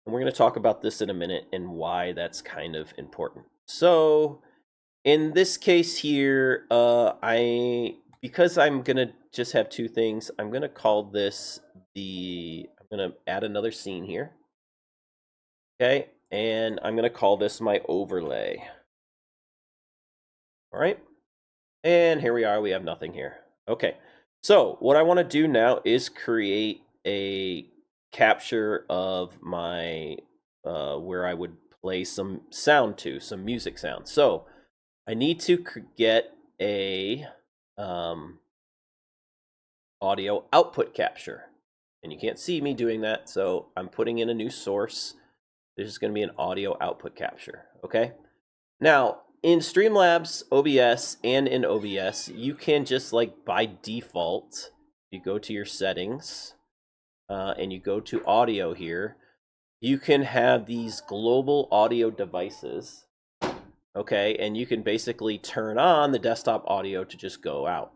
And we're going to talk about this in a minute and why that's kind of important. So in this case here, because I'm going to just have 2 things, I'm going to call this I'm going to add another scene here. Okay, and I'm going to call this my overlay. All right, and here we are, we have nothing here. Okay, so what I want to do now is create a capture of my, where I would play some sound to, some music sound. So I need to get a audio output capture. And you can't see me doing that, so I'm putting in a new source. There's going to be an audio output capture, okay? Now, in Streamlabs OBS and in OBS, you can just, like, by default, you go to your settings, and you go to audio here, you can have these global audio devices, okay? And you can basically turn on the desktop audio to just go out.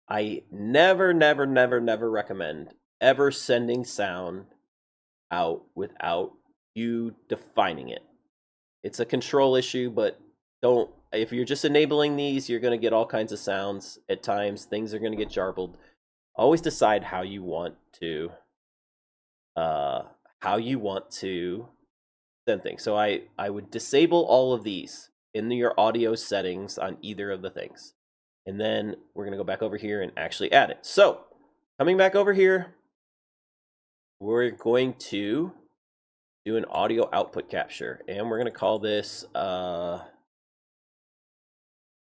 I never recommend ever sending sound out without you defining it. It's a control issue, but if you're just enabling these, you're going to get all kinds of sounds. At times, things are going to get jarbled. Always decide how you want to send things. So I would disable all of these in your audio settings on either of the things. And then we're going to go back over here and actually add it. So coming back over here, we're going to do an audio output capture. And we're going to call this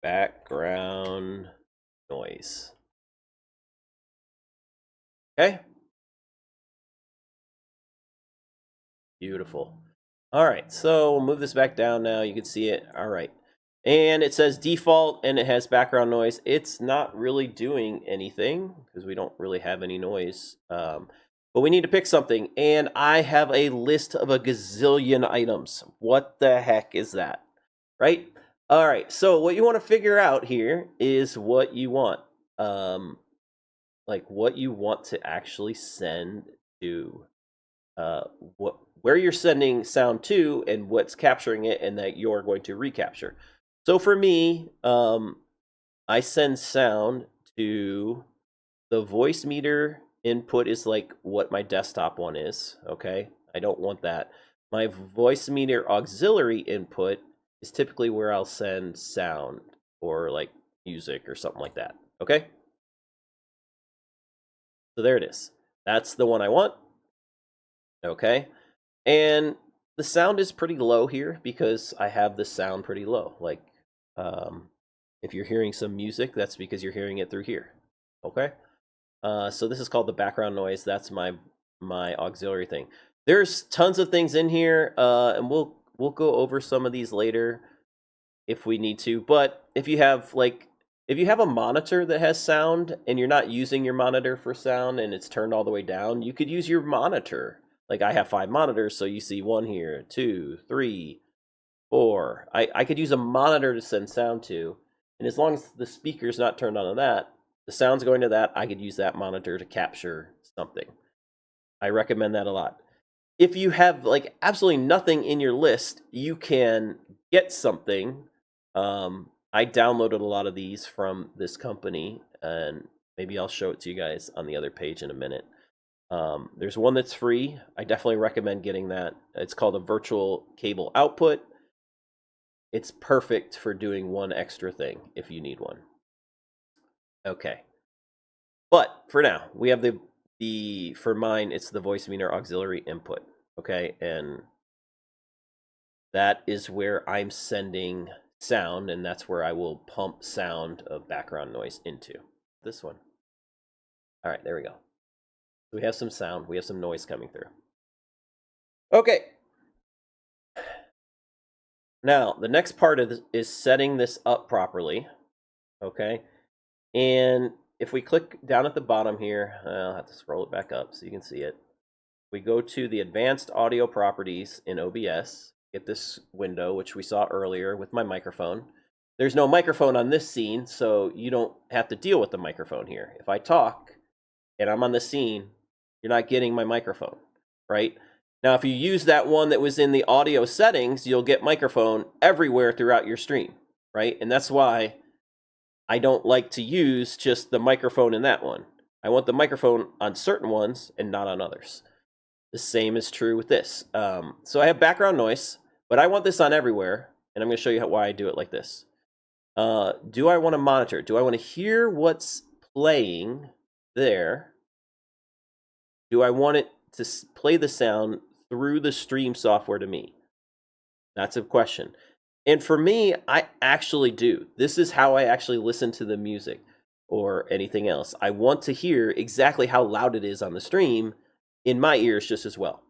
background noise. Okay. Beautiful. All right, so we'll move this back down now. You can see it. All right. And it says default, and it has background noise. It's not really doing anything because we don't really have any noise. But we need to pick something, and I have a list of a gazillion items. What the heck is that, right? All right, so what you want to figure out here is what you want. Like what you want to actually send to, where you're sending sound to and what's capturing it and that you're going to recapture. So for me, I send sound to the voice meter input is like what my desktop one is, okay? I don't want that. My voice meter auxiliary input is typically where I'll send sound or like music or something like that, okay? So there it is. That's the one I want, okay? And the sound is pretty low here because I have the sound pretty low. Like, if you're hearing some music, that's because you're hearing it through here. Okay? So this is called the background noise. That's my auxiliary thing. There's tons of things in here, and we'll go over some of these later if we need to. But if you have a monitor that has sound and you're not using your monitor for sound and it's turned all the way down, you could use your monitor. Like I have 5 monitors, so you see 1 here, 2, 3, 4. I could use a monitor to send sound to, and as long as the speaker's not turned on that, the sound's going to that, I could use that monitor to capture something. I recommend that a lot. If you have like absolutely nothing in your list, you can get something. I downloaded a lot of these from this company, and maybe I'll show it to you guys on the other page in a minute. There's one that's free. I definitely recommend getting that. It's called a virtual cable output. It's perfect for doing one extra thing if you need one. Okay. But for now, we have for mine, it's the Voicemeeter auxiliary input. Okay, and that is where I'm sending sound, and that's where I will pump sound of background noise into. This one. All right, there we go. We have some sound, we have some noise coming through. Okay. Now, the next part of this is setting this up properly. Okay, and if we click down at the bottom here, I'll have to scroll it back up so you can see it. We go to the advanced audio properties in OBS, get this window, which we saw earlier with my microphone. There's no microphone on this scene, so you don't have to deal with the microphone here. If I talk and I'm on the scene, you're not getting my microphone, right? Now, if you use that one that was in the audio settings, you'll get microphone everywhere throughout your stream, right? And that's why I don't like to use just the microphone in that one. I want the microphone on certain ones and not on others. The same is true with this. So I have background noise, but I want this on everywhere, and I'm going to show you why I do it like this. Do I want to monitor? Do I want to hear what's playing there? Do I want it to play the sound through the stream software to me? That's a question. And for me, I actually do. This is how I actually listen to the music or anything else. I want to hear exactly how loud it is on the stream in my ears just as well.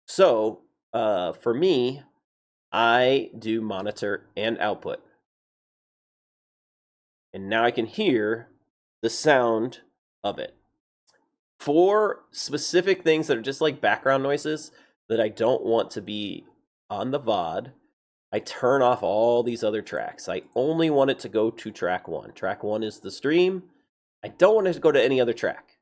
So for me, I do monitor and output. And now I can hear the sound of it. For specific things that are just like background noises that I don't want to be on the VOD, I turn off all these other tracks. I only want it to go to track 1. Track 1 is the stream. I don't want it to go to any other track.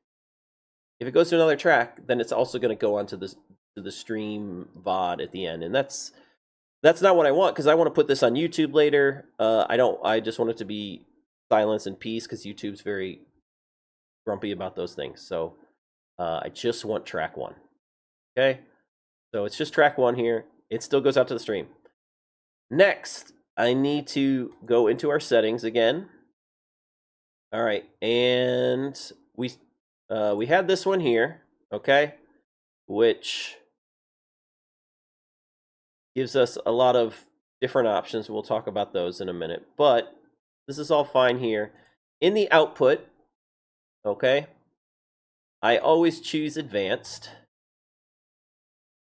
If it goes to another track, then it's also going to go onto the stream VOD at the end, and that's not what I want, because I want to put this on YouTube later. I just want it to be silence and peace, because YouTube's very grumpy about those things. So I just want track 1. Okay, so it's just track 1 here. It still goes out to the stream. Next, I need to go into our settings again. All right, and we had this one here, okay, which gives us a lot of different options. We'll talk about those in a minute, but this is all fine here. In the output, okay, I always choose advanced.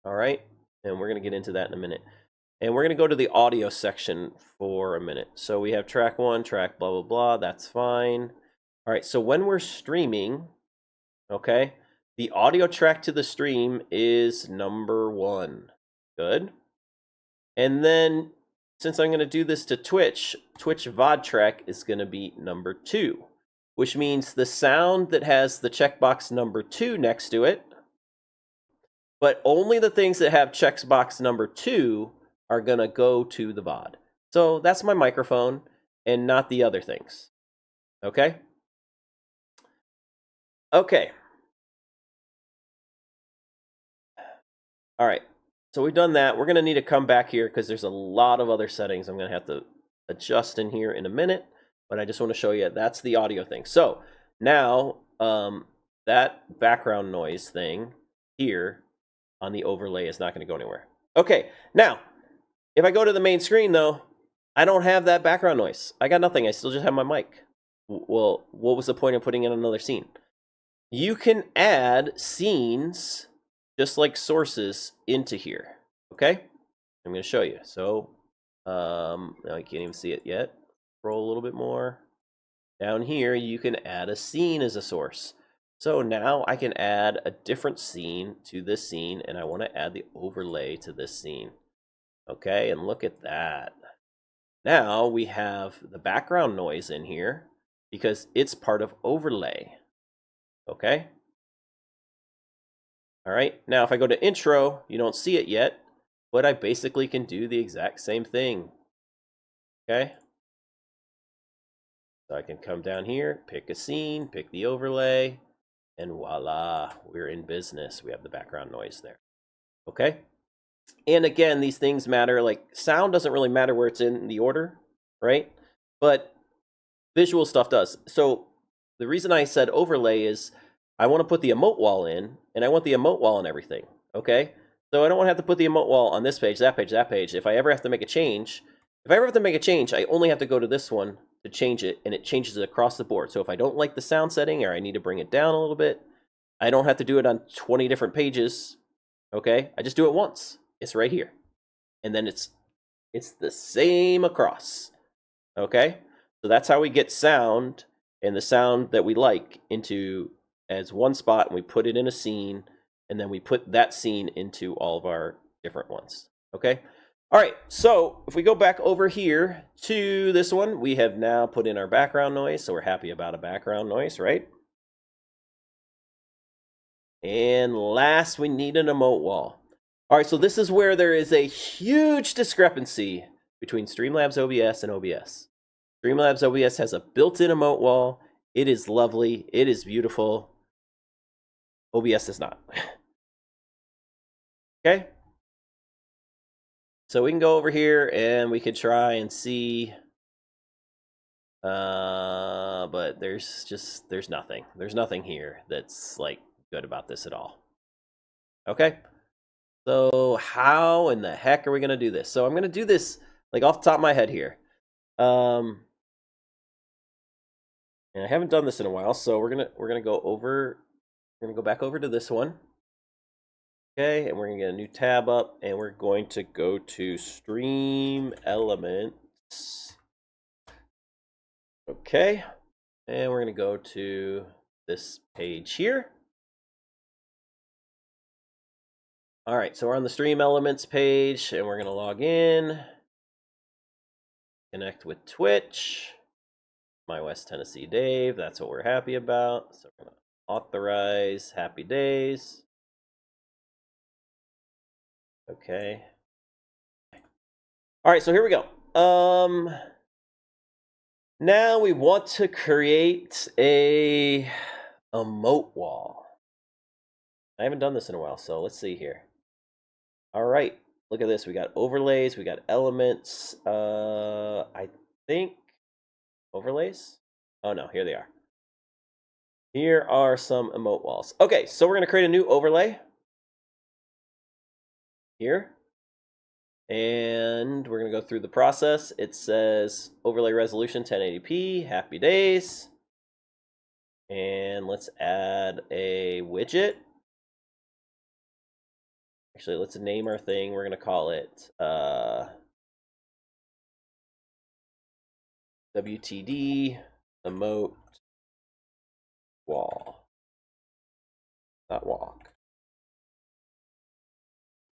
All right, and we're going to get into that in a minute. And we're going to go to the audio section for a minute. So we have track 1, track blah, blah, blah. That's fine. All right, so when we're streaming, okay, the audio track to the stream is number 1. Good. And then since I'm going to do this to Twitch VOD track is going to be number 2, which means the sound that has the checkbox number 2 next to it, but only the things that have checkbox number 2 are going to go to the VOD. So that's my microphone and not the other things. Okay? Okay. All right. So we've done that. We're going to need to come back here because there's a lot of other settings I'm going to have to adjust in here in a minute. But I just want to show you that's the audio thing. So now that background noise thing here on the overlay is not going to go anywhere. Okay. Now, if I go to the main screen, though, I don't have that background noise. I got nothing. I still just have my mic. Well, what was the point of putting in another scene? You can add scenes just like sources into here. Okay, I'm going to show you. So now I can't even see it yet. Scroll a little bit more. Down here, you can add a scene as a source. So now I can add a different scene to this scene, and I want to add the overlay to this scene. Okay, and look at that. Now we have the background noise in here because it's part of overlay. Okay? All right, now if I go to intro, you don't see it yet, but I basically can do the exact same thing. Okay? So I can come down here, pick a scene, pick the overlay, and voila, we're in business. We have the background noise there. Okay? And again, these things matter. Like sound doesn't really matter where it's in the order, right? But visual stuff does. So the reason I said overlay is I want to put the emote wall in, and I want the emote wall and everything. Okay? So I don't want to have to put the emote wall on this page, that page, that page. If I ever have to make a change, I only have to go to this one to change it, and it changes it across the board. So if I don't like the sound setting or I need to bring it down a little bit, I don't have to do it on 20 different pages. Okay? I just do it once. It's right here. And then it's the same across. Okay? So that's how we get sound, and the sound that we like, into as one spot, and we put it in a scene, and then we put that scene into all of our different ones. Okay? All right, so if we go back over here to this one, we have now put in our background noise, so we're happy about a background noise, right? And last, we need an emote wall. All right, so this is where there is a huge discrepancy between Streamlabs OBS and OBS. Streamlabs OBS has a built-in emote wall. It is lovely. It is beautiful. OBS does not. Okay? So we can go over here and we could try and see, but there's nothing. There's nothing here that's like good about this at all. Okay? So how in the heck are we gonna do this? So I'm gonna do this like off the top of my head here. And I haven't done this in a while, so we're gonna go back over to this one. Okay, and we're gonna get a new tab up, and we're going to go to Stream Elements. Okay, and we're gonna go to this page here. All right, so we're on the Stream Elements page, and we're gonna log in, connect with Twitch. My West Tennessee Dave, that's what we're happy about. So we're gonna authorize Happy Days. Okay. All right, so here we go. Now we want to create a emote wall. I haven't done this in a while, so let's see here. All right, look at this. We got overlays, we got elements. I think overlays. Oh no, here they are. Here are some emote walls. Okay, so we're gonna create a new overlay here. And we're going to go through the process. It says overlay resolution 1080p, happy days. And let's add a widget. Actually, let's name our thing. We're going to call it WTD emote wall. Not walk.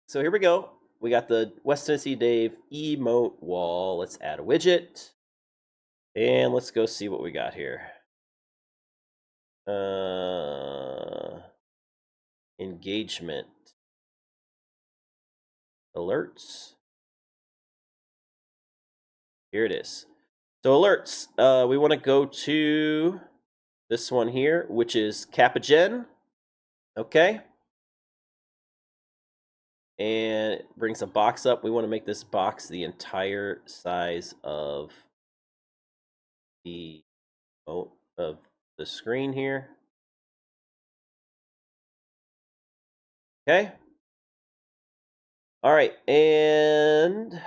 So here we go. We got the West Tennessee Dave emote wall. Let's add a widget. And let's go see what we got here. Engagement. Alerts. Here it is. So alerts. We want to go to this one here, which is Capagen. Okay. And it brings a box up. We want to make this box the entire size of the screen here. Okay. All right, and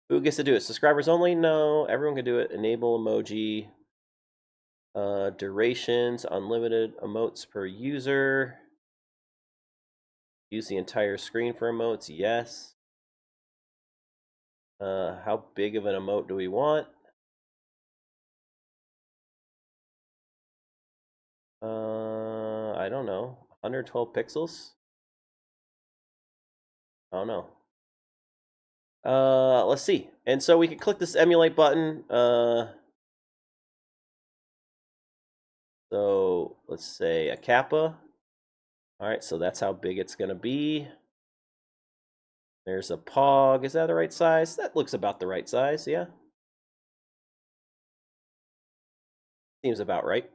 who gets to do it? Subscribers only? No, everyone can do it. Enable emoji. Durations, unlimited emotes per user. Use the entire screen for emotes, yes. How big of an emote do we want? I don't know. 112 pixels? I don't know. Let's see. And so we can click this emulate button. So let's say a kappa. All right, so that's how big it's gonna be. There's a pog. Is that the right size? That looks about the right size, yeah. Seems about right.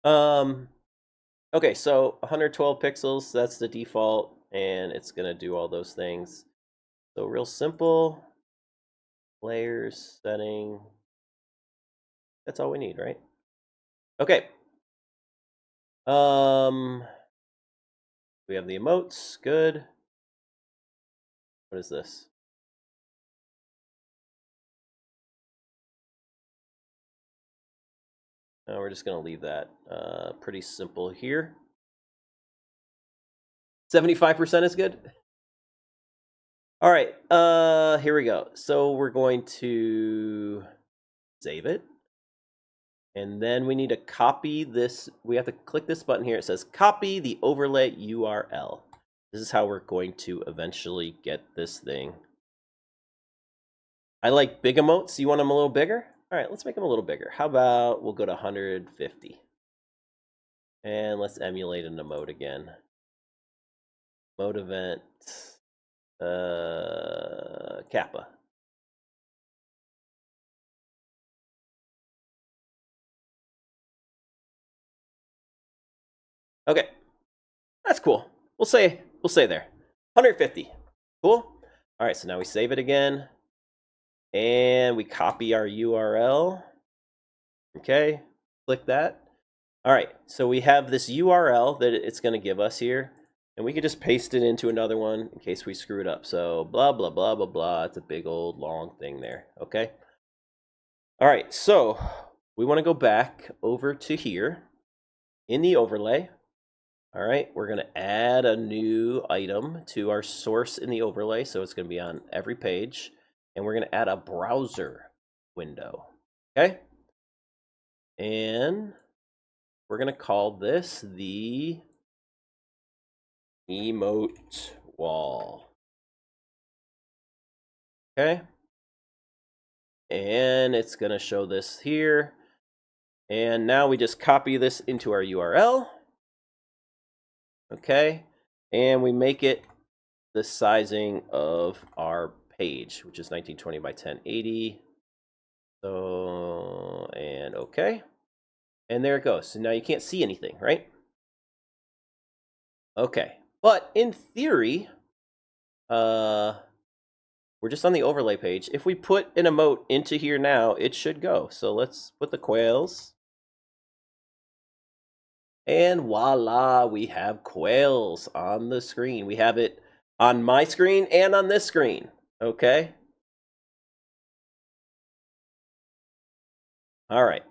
Okay, so 112 pixels, that's the default, and it's gonna do all those things. So real simple. Layers, setting. That's all we need, right? Okay. We have the emotes, good. What is this? No, we're just gonna leave that pretty simple here. 75% is good. All right, here we go. So we're going to save it. And then we need to copy this. We have to click this button here. It says copy the overlay URL. This is how we're going to eventually get this thing. I like big emotes. You want them a little bigger? All right, let's make them a little bigger. How about we'll go to 150. And let's emulate an emote again. Mode event, kappa. Okay, that's cool. We'll say there. 150. Cool. All right, so now we save it again. And we copy our URL. Okay, click that. All right, so we have this URL that it's going to give us here. And we could just paste it into another one in case we screw it up. So blah, blah, blah, blah, blah. It's a big old long thing there. Okay. All right, so we want to go back over to here in the overlay. All right, we're going to add a new item to our source in the overlay. So it's going to be on every page. And we're going to add a browser window. Okay. And we're going to call this the emote wall. Okay. And it's going to show this here. And now we just copy this into our URL. Okay. And we make it the sizing of our page, which is 1920 by 1080. So, and okay. And there it goes. So now you can't see anything, right? Okay. But in theory, we're just on the overlay page. If we put an emote into here now, it should go. So let's put the quails. And voila, we have quails on the screen. We have it on my screen and on this screen. Okay. All right.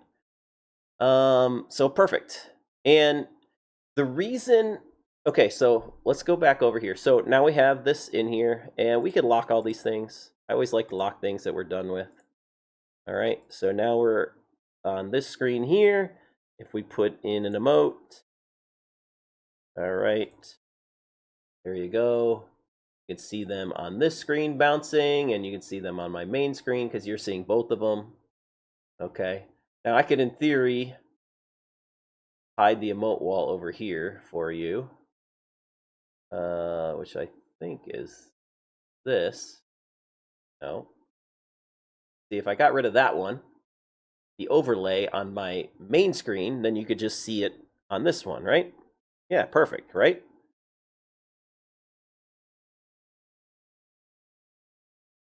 So perfect. And the reason, okay, so let's go back over here. So now we have this in here, and we can lock all these things. I always like to lock things that we're done with. All right, so now we're on this screen here. If we put in an emote, all right, there you go. You can see them on this screen bouncing, and you can see them on my main screen because you're seeing both of them. Okay, now I could, in theory, hide the emote wall over here for you, which I think is this. No. See, if I got rid of that one, the overlay on my main screen, then you could just see it on this one, right? Yeah, perfect, right?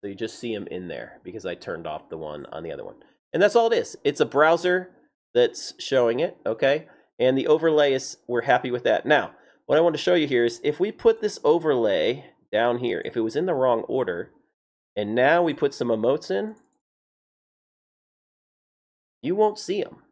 So you just see them in there because I turned off the one on the other one. And that's all it is. It's a browser that's showing it, okay? And the overlay is, we're happy with that. Now, what I want to show you here is if we put this overlay down here, if it was in the wrong order, and now we put some emotes in, you won't see them.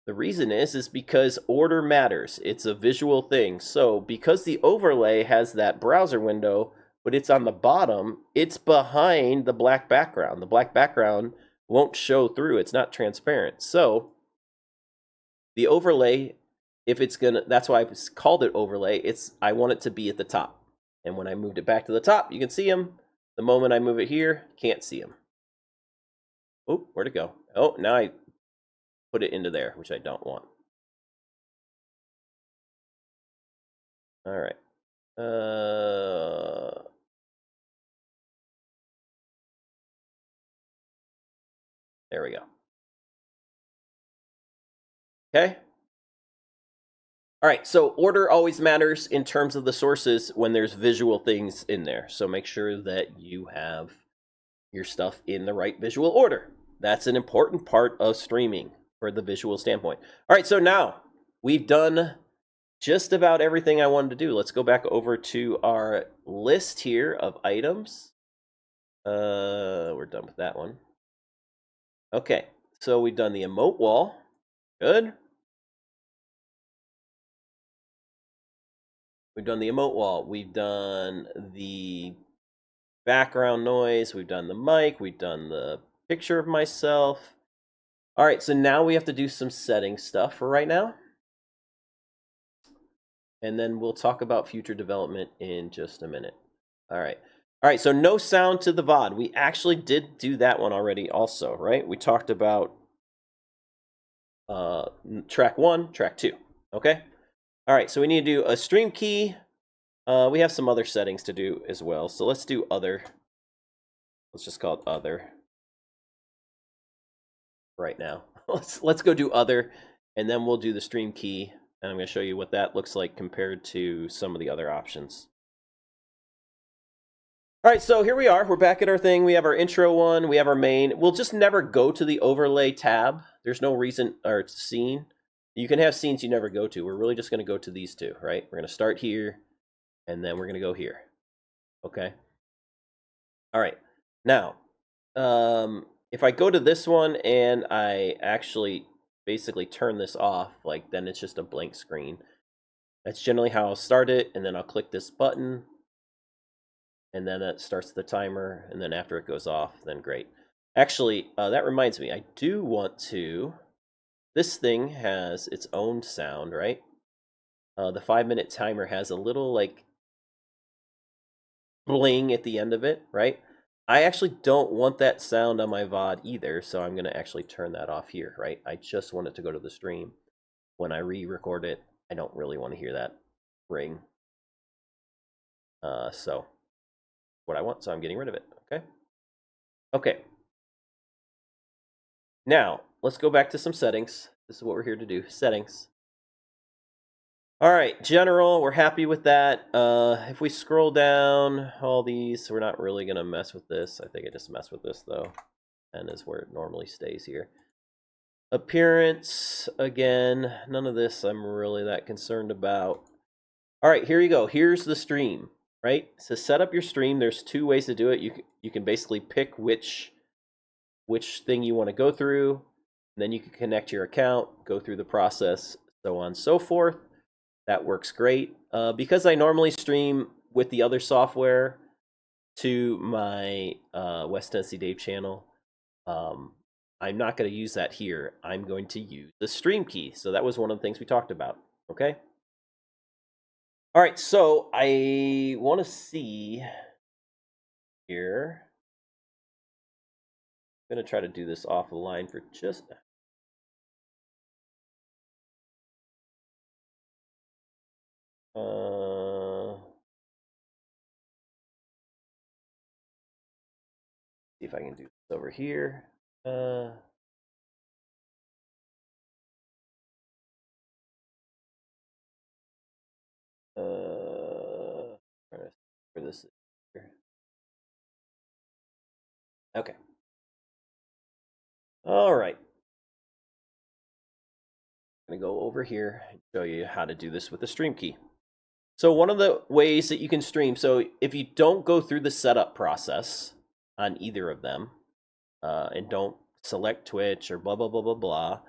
The reason is because order matters. It's a visual thing. So because the overlay has that browser window, but it's on the bottom, it's behind the black background. The black background won't show through. It's not transparent. So the overlay, if it's gonna, that's why I called it overlay. I want it to be at the top. And when I moved it back to the top, you can see them. The moment I move it here, can't see them. Oh, where'd it go? Oh, now I put it into there, which I don't want. All right. There we go. Okay. All right, so order always matters in terms of the sources when there's visual things in there. So make sure that you have your stuff in the right visual order. That's an important part of streaming for the visual standpoint. All right, so now we've done just about everything I wanted to do. Let's go back over to our list here of items. We're done with that one. Okay, so we've done the emote wall. Good. We've done the emote wall. We've done the background noise. We've done the mic. We've done the picture of myself. All right, so now we have to do some setting stuff for right now. And then we'll talk about future development in just a minute. All right. All right, so no sound to the VOD. We actually did do that one already also, right? We talked about track 1, track 2, okay? All right, so we need to do a stream key. We have some other settings to do as well. So let's do other. Let's just call it other right now. Let's go do other, and then we'll do the stream key. And I'm going to show you what that looks like compared to some of the other options. All right, so here we are. We're back at our thing. We have our intro one. We have our main. We'll just never go to the overlay tab. There's no reason, or scene. You can have scenes you never go to. We're really just going to go to these two, right? We're going to start here, and then we're going to go here. Okay? All right. Now, if I go to this one and I actually basically turn this off, like then it's just a blank screen. That's generally how I'll start it, and then I'll click this button, and then that starts the timer, and then after it goes off, then great. Actually, that reminds me, I do want to, this thing has its own sound, right? The 5-minute timer has a little like bling at the end of it, right? I actually don't want that sound on my VOD either, so I'm going to actually turn that off here, right? I just want it to go to the stream. When I re-record it, I don't really want to hear that ring. So what I want, so I'm getting rid of it, okay? Okay. Now, let's go back to some settings. This is what we're here to do, settings. All right, general, we're happy with that. If we scroll down all these, we're not really going to mess with this. I think I just mess with this, though, and is where it normally stays here. Appearance, again, none of this I'm really that concerned about. All right, here you go. Here's the stream, right? So set up your stream. There's 2 ways to do it. You can basically pick which thing you want to go through, and then you can connect your account, go through the process, so on and so forth. That works great. Because I normally stream with the other software to my West Tennessee Dave channel, I'm not going to use that here. I'm going to use the stream key. So that was one of the things we talked about, okay? All right, so I want to see here. I'm going to try to do this offline for just... see if I can do this over here. For this here. Okay. All right. I'm going to go over here and show you how to do this with the stream key. So one of the ways that you can stream, so if you don't go through the setup process on either of them, and don't select Twitch or blah, blah, blah, blah, blah,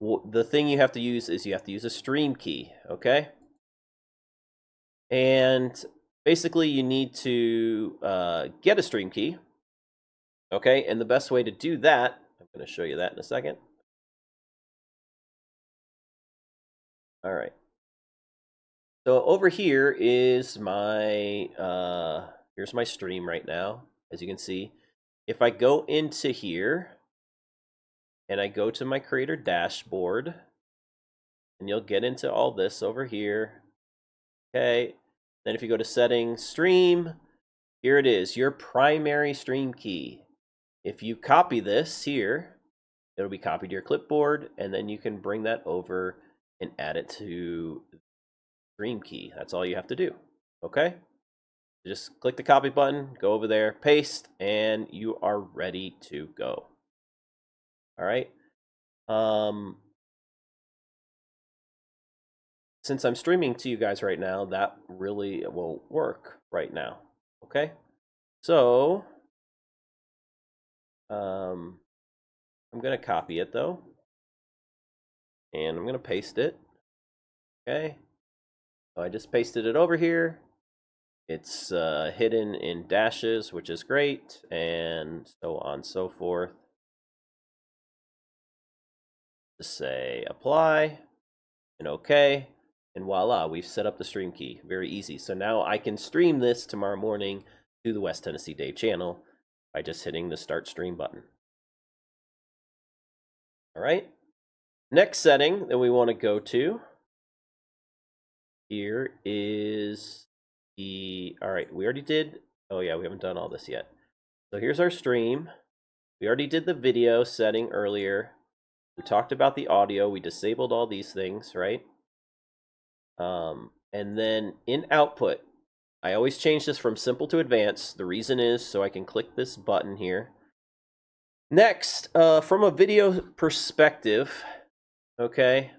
the thing you have to use is you have to use a stream key, okay? And basically you need to get a stream key, okay? And the best way to do that, I'm going to show you that in a second. All right. So over here is my, here's my stream right now, as you can see. If I go into here, and I go to my creator dashboard, and you'll get into all this over here. Okay, then if you go to settings, stream, here it is, your primary stream key. If you copy this here, it'll be copied to your clipboard, and then you can bring that over and add it to the stream key. That's all you have to do, okay? Just click the copy button, go over there, paste, and you are ready to go. All right. Since I'm streaming to you guys right now, that really won't work right now. Okay. So I'm going to copy it though, and I'm going to paste it. Okay. So I just pasted it over here. It's hidden in dashes, which is great, and so on and so forth. Just say apply and okay, and voila, we've set up the stream key. Very easy. So now I can stream this tomorrow morning to the West Tennessee Dave channel by just hitting the start stream button. All right. Next setting that we want to go to here is the, all right, we already did, oh yeah, we haven't done all this yet. So here's our stream. We already did the video setting earlier. We talked about the audio. We disabled all these things, right? And then in output, I always change this from simple to advanced. The reason is so I can click this button here. Next, from a video perspective, okay,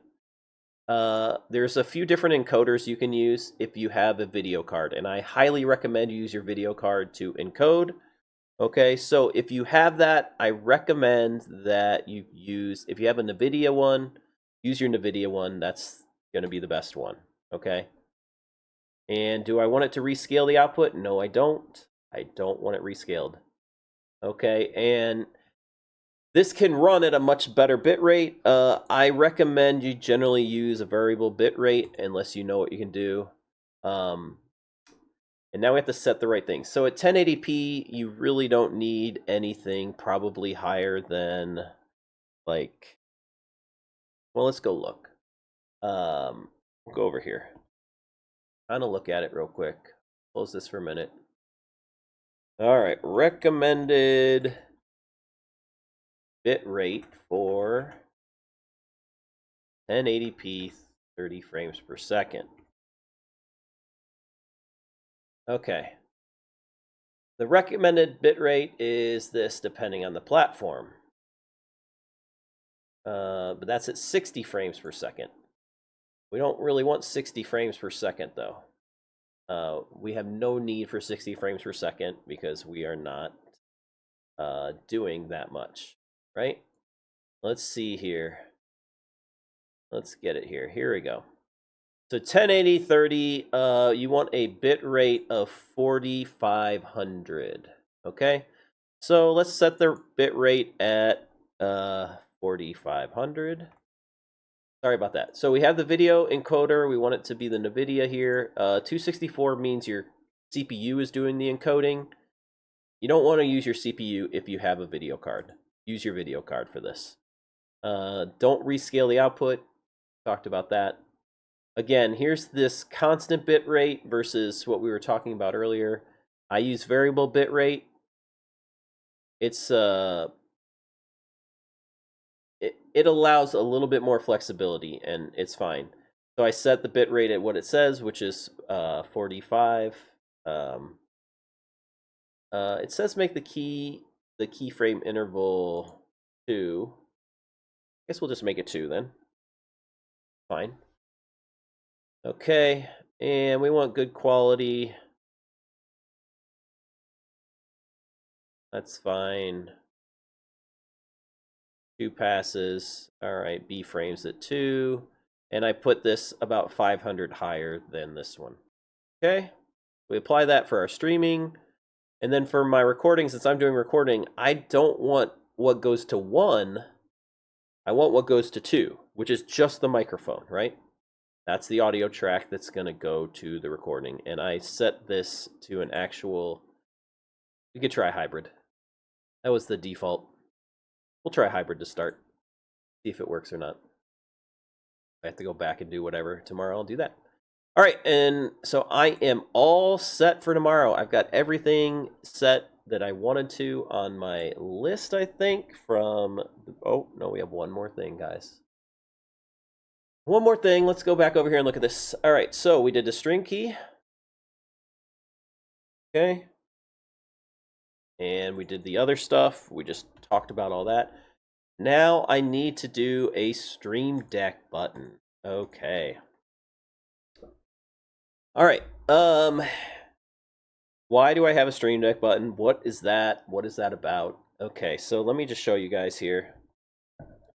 there's a few different encoders you can use if you have a video card, and I highly recommend you use your video card to encode. Okay, so if you have that, I recommend that you use, if you have a NVIDIA one, use your NVIDIA one. That's going to be the best one, okay? And do I want it to rescale the output? No, I don't. I don't want it rescaled. Okay, and this can run at a much better bit rate. I recommend you generally use a variable bit rate unless you know what you can do. And now we have to set the right thing. So at 1080p, you really don't need anything probably higher than, like, well, let's go look. We'll go over here. Kind of look at it real quick. Close this for a minute. All right, recommended bit rate for 1080p 30 frames per second. Okay. The recommended bit rate is this depending on the platform. But that's at 60 frames per second. We don't really want 60 frames per second though. We have no need for 60 frames per second because we are not doing that much, right? Let's see here. Let's get it here. Here we go. So 1080 30, you want a bit rate of 4500. Okay, so let's set the bit rate at 4500. Sorry about that. So we have the video encoder. We want it to be the NVIDIA here. 264 means your CPU is doing the encoding. You don't want to use your CPU if you have a video card. Use your video card for this. Don't rescale the output. Talked about that. Again, here's this constant bit rate versus what we were talking about earlier. I use variable bit rate. It's it allows a little bit more flexibility, and it's fine. So I set the bit rate at what it says, which is 45. It says make the keyframe interval 2. I guess we'll just make it 2 then. Fine. Okay, and we want good quality. That's fine. 2 passes. All right, B frames at 2. And I put this about 500 higher than this one. Okay, we apply that for our streaming. And then for my recording, since I'm doing recording, I don't want what goes to 1. I want what goes to 2, which is just the microphone, right? That's the audio track that's going to go to the recording. And I set this to an actual... You could try hybrid. That was the default. We'll try hybrid to start. See if it works or not. I have to go back and do whatever tomorrow. I'll do that. All right, and so I am all set for tomorrow. I've got everything set that I wanted to on my list, I think, from... Oh, no, we have one more thing, guys. One more thing. Let's go back over here and look at this. All right, so we did the stream key. Okay. And we did the other stuff. We just talked about all that. Now I need to do a Stream Deck button. Okay. All right. Why do I have a Stream Deck button? What is that? What is that about? Okay, so let me just show you guys here.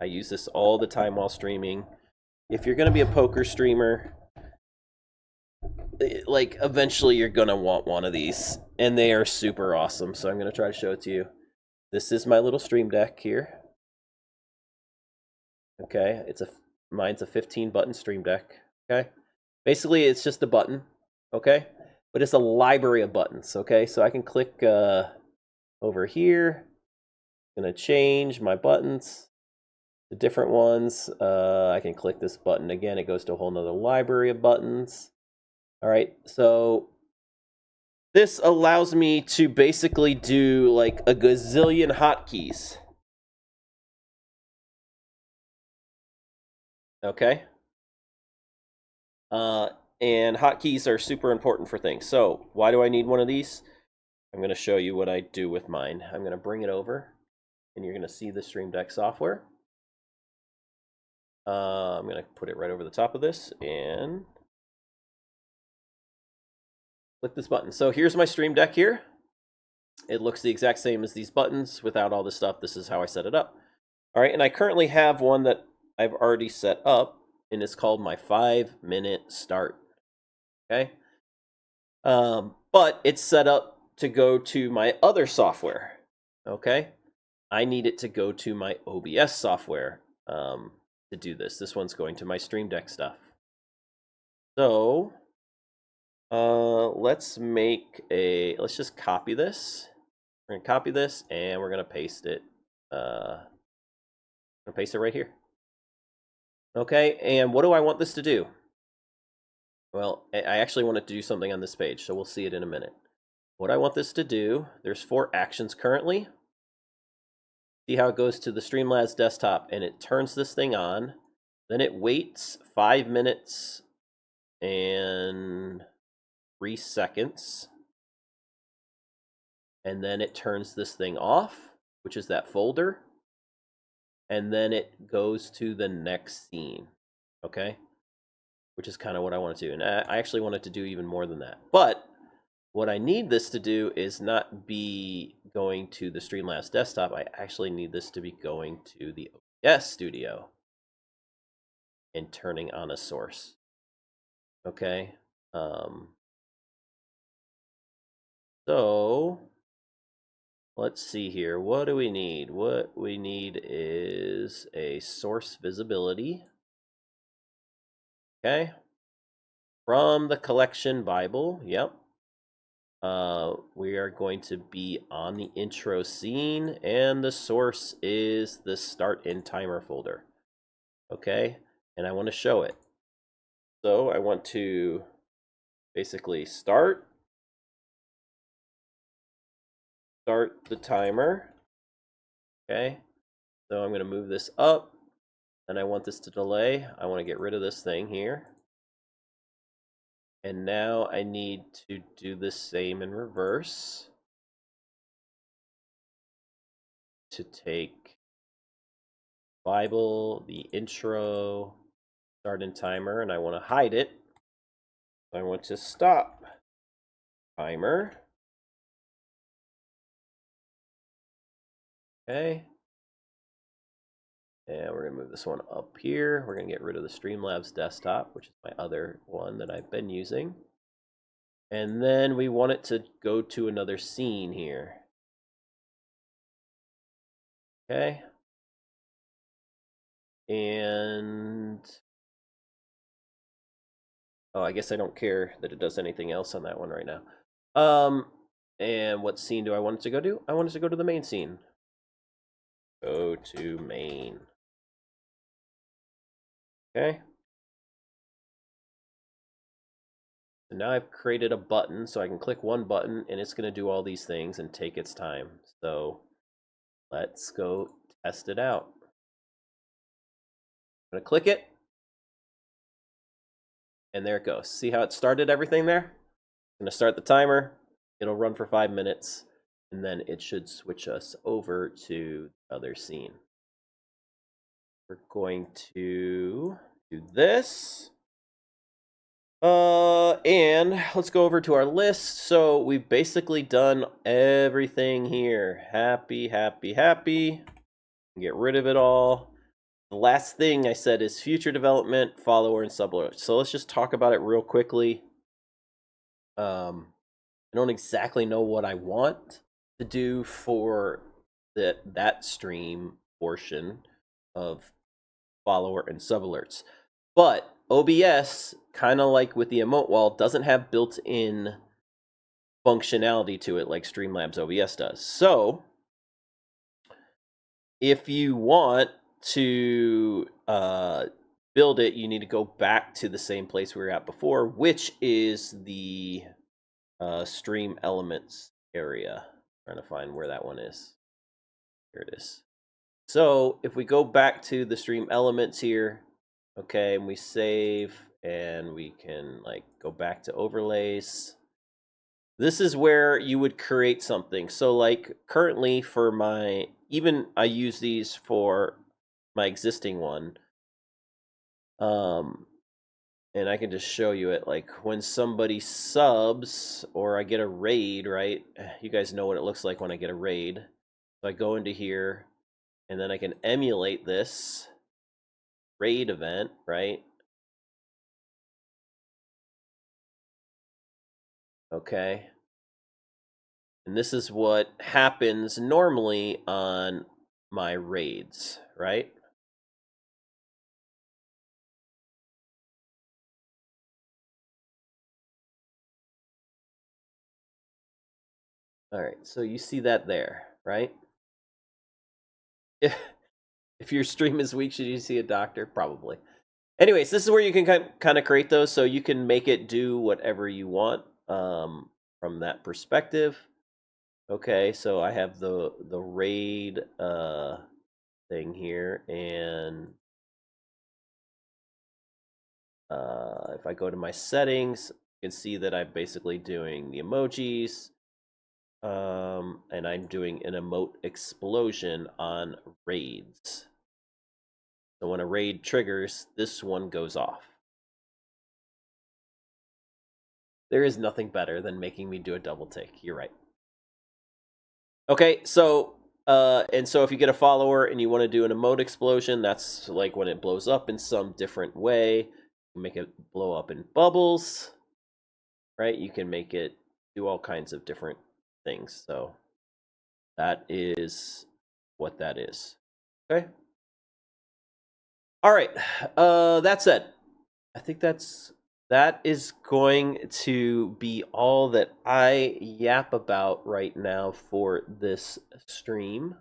I use this all the time while streaming. If you're going to be a poker streamer, like, eventually you're going to want one of these. And they are super awesome, so I'm going to try to show it to you. This is my little Stream Deck here. Okay, mine's a 15-button Stream Deck. Okay, basically it's just a button. Okay, but it's a library of buttons. Okay, so I can click over here. I'm gonna change my buttons to different ones. I can click this button again. It goes to a whole nother library of buttons. All right, so this allows me to basically do like a gazillion hotkeys. Okay. And hotkeys are super important for things. So why do I need one of these? I'm going to show you what I do with mine. I'm going to bring it over, and you're going to see the Stream Deck software. I'm going to put it right over the top of this and click this button. So here's my Stream Deck here. It looks the exact same as these buttons without all this stuff. This is how I set it up. All right, and I currently have one that I've already set up, and it's called my 5-minute start. Okay, but it's set up to go to my other software. Okay, I need it to go to my OBS software to do this. This one's going to my Stream Deck stuff. So let's just copy this. We're gonna copy this and we're gonna paste it. Paste it right here. Okay, and what do I want this to do? Well, I actually want it to do something on this page, so we'll see it in a minute. What I want this to do, there's 4 actions currently. See how it goes to the Streamlabs desktop, and it turns this thing on. Then it waits 5 minutes and 3 seconds. And then it turns this thing off, which is that folder. And then it goes to the next scene, okay? Which is kind of what I want to do. And I actually want it to do even more than that. But what I need this to do is not be going to the Streamlabs desktop. I actually need this to be going to the OBS studio and turning on a source. Okay. So let's see here. What do we need? What we need is a source visibility. Okay. From the collection Bible. Yep. We are going to be on the intro scene, and the source is the start and timer folder. Okay, and I want to show it. So I want to basically start the timer. Okay, so I'm going to move this up, and I want this to delay. I want to get rid of this thing here. And now I need to do the same in reverse to take Bible, the intro, start and timer, and I want to hide it. I want to stop timer. Okay. And we're going to move this one up here. We're going to get rid of the Streamlabs desktop, which is my other one that I've been using. And then we want it to go to another scene here. Okay. And oh, I guess I don't care that it does anything else on that one right now. And what scene do I want it to go to? I want it to go to the main scene. Go to main. Okay. So now I've created a button, so I can click one button and it's going to do all these things and take its time. So let's go test it out. I'm going to click it. And there it goes. See how it started everything there? I'm going to start the timer. It'll run for 5 minutes. And then it should switch us over to the other scene. We're going to do this. And let's go over to our list. So we've basically done everything here. Happy, happy, happy. Get rid of it all. The last thing I said is future development, follower, and subfolder. So let's just talk about it real quickly. I don't exactly know what I want to do for that stream portion of follower and sub alerts. But OBS, kind of like with the emote wall, doesn't have built-in functionality to it like Streamlabs OBS does. So if you want to build it, you need to go back to the same place we were at before, which is the stream elements area. I'm trying to find where that one is. Here it is. So if we go back to the stream elements here, okay, and we save and we can like go back to overlays. This is where you would create something. So like currently for my, even I use these for my existing one. And I can just show you it, like when somebody subs or I get a raid, right? You guys know what it looks like when I get a raid. So I go into here and then I can emulate this raid event, right? Okay. And this is what happens normally on my raids, right? All right, so you see that there, right? If your stream is weak, should you see a doctor? Probably. Anyways, this is where you can kind of create those, so you can make it do whatever you want from that perspective. Okay, so I have the raid thing here, and if I go to my settings, you can see that I'm basically doing the emojis, and I'm doing an emote explosion on raids. So when a raid triggers, this one goes off. There is nothing better than making me do a double take. You're right. Okay, so and so if you get a follower and you want to do an emote explosion, that's like when it blows up in some different way. You make it blow up in bubbles, right? You can make it do all kinds of different things. So that is what that is. Okay. All right. That said, I think that is going to be all that I yap about right now for this stream.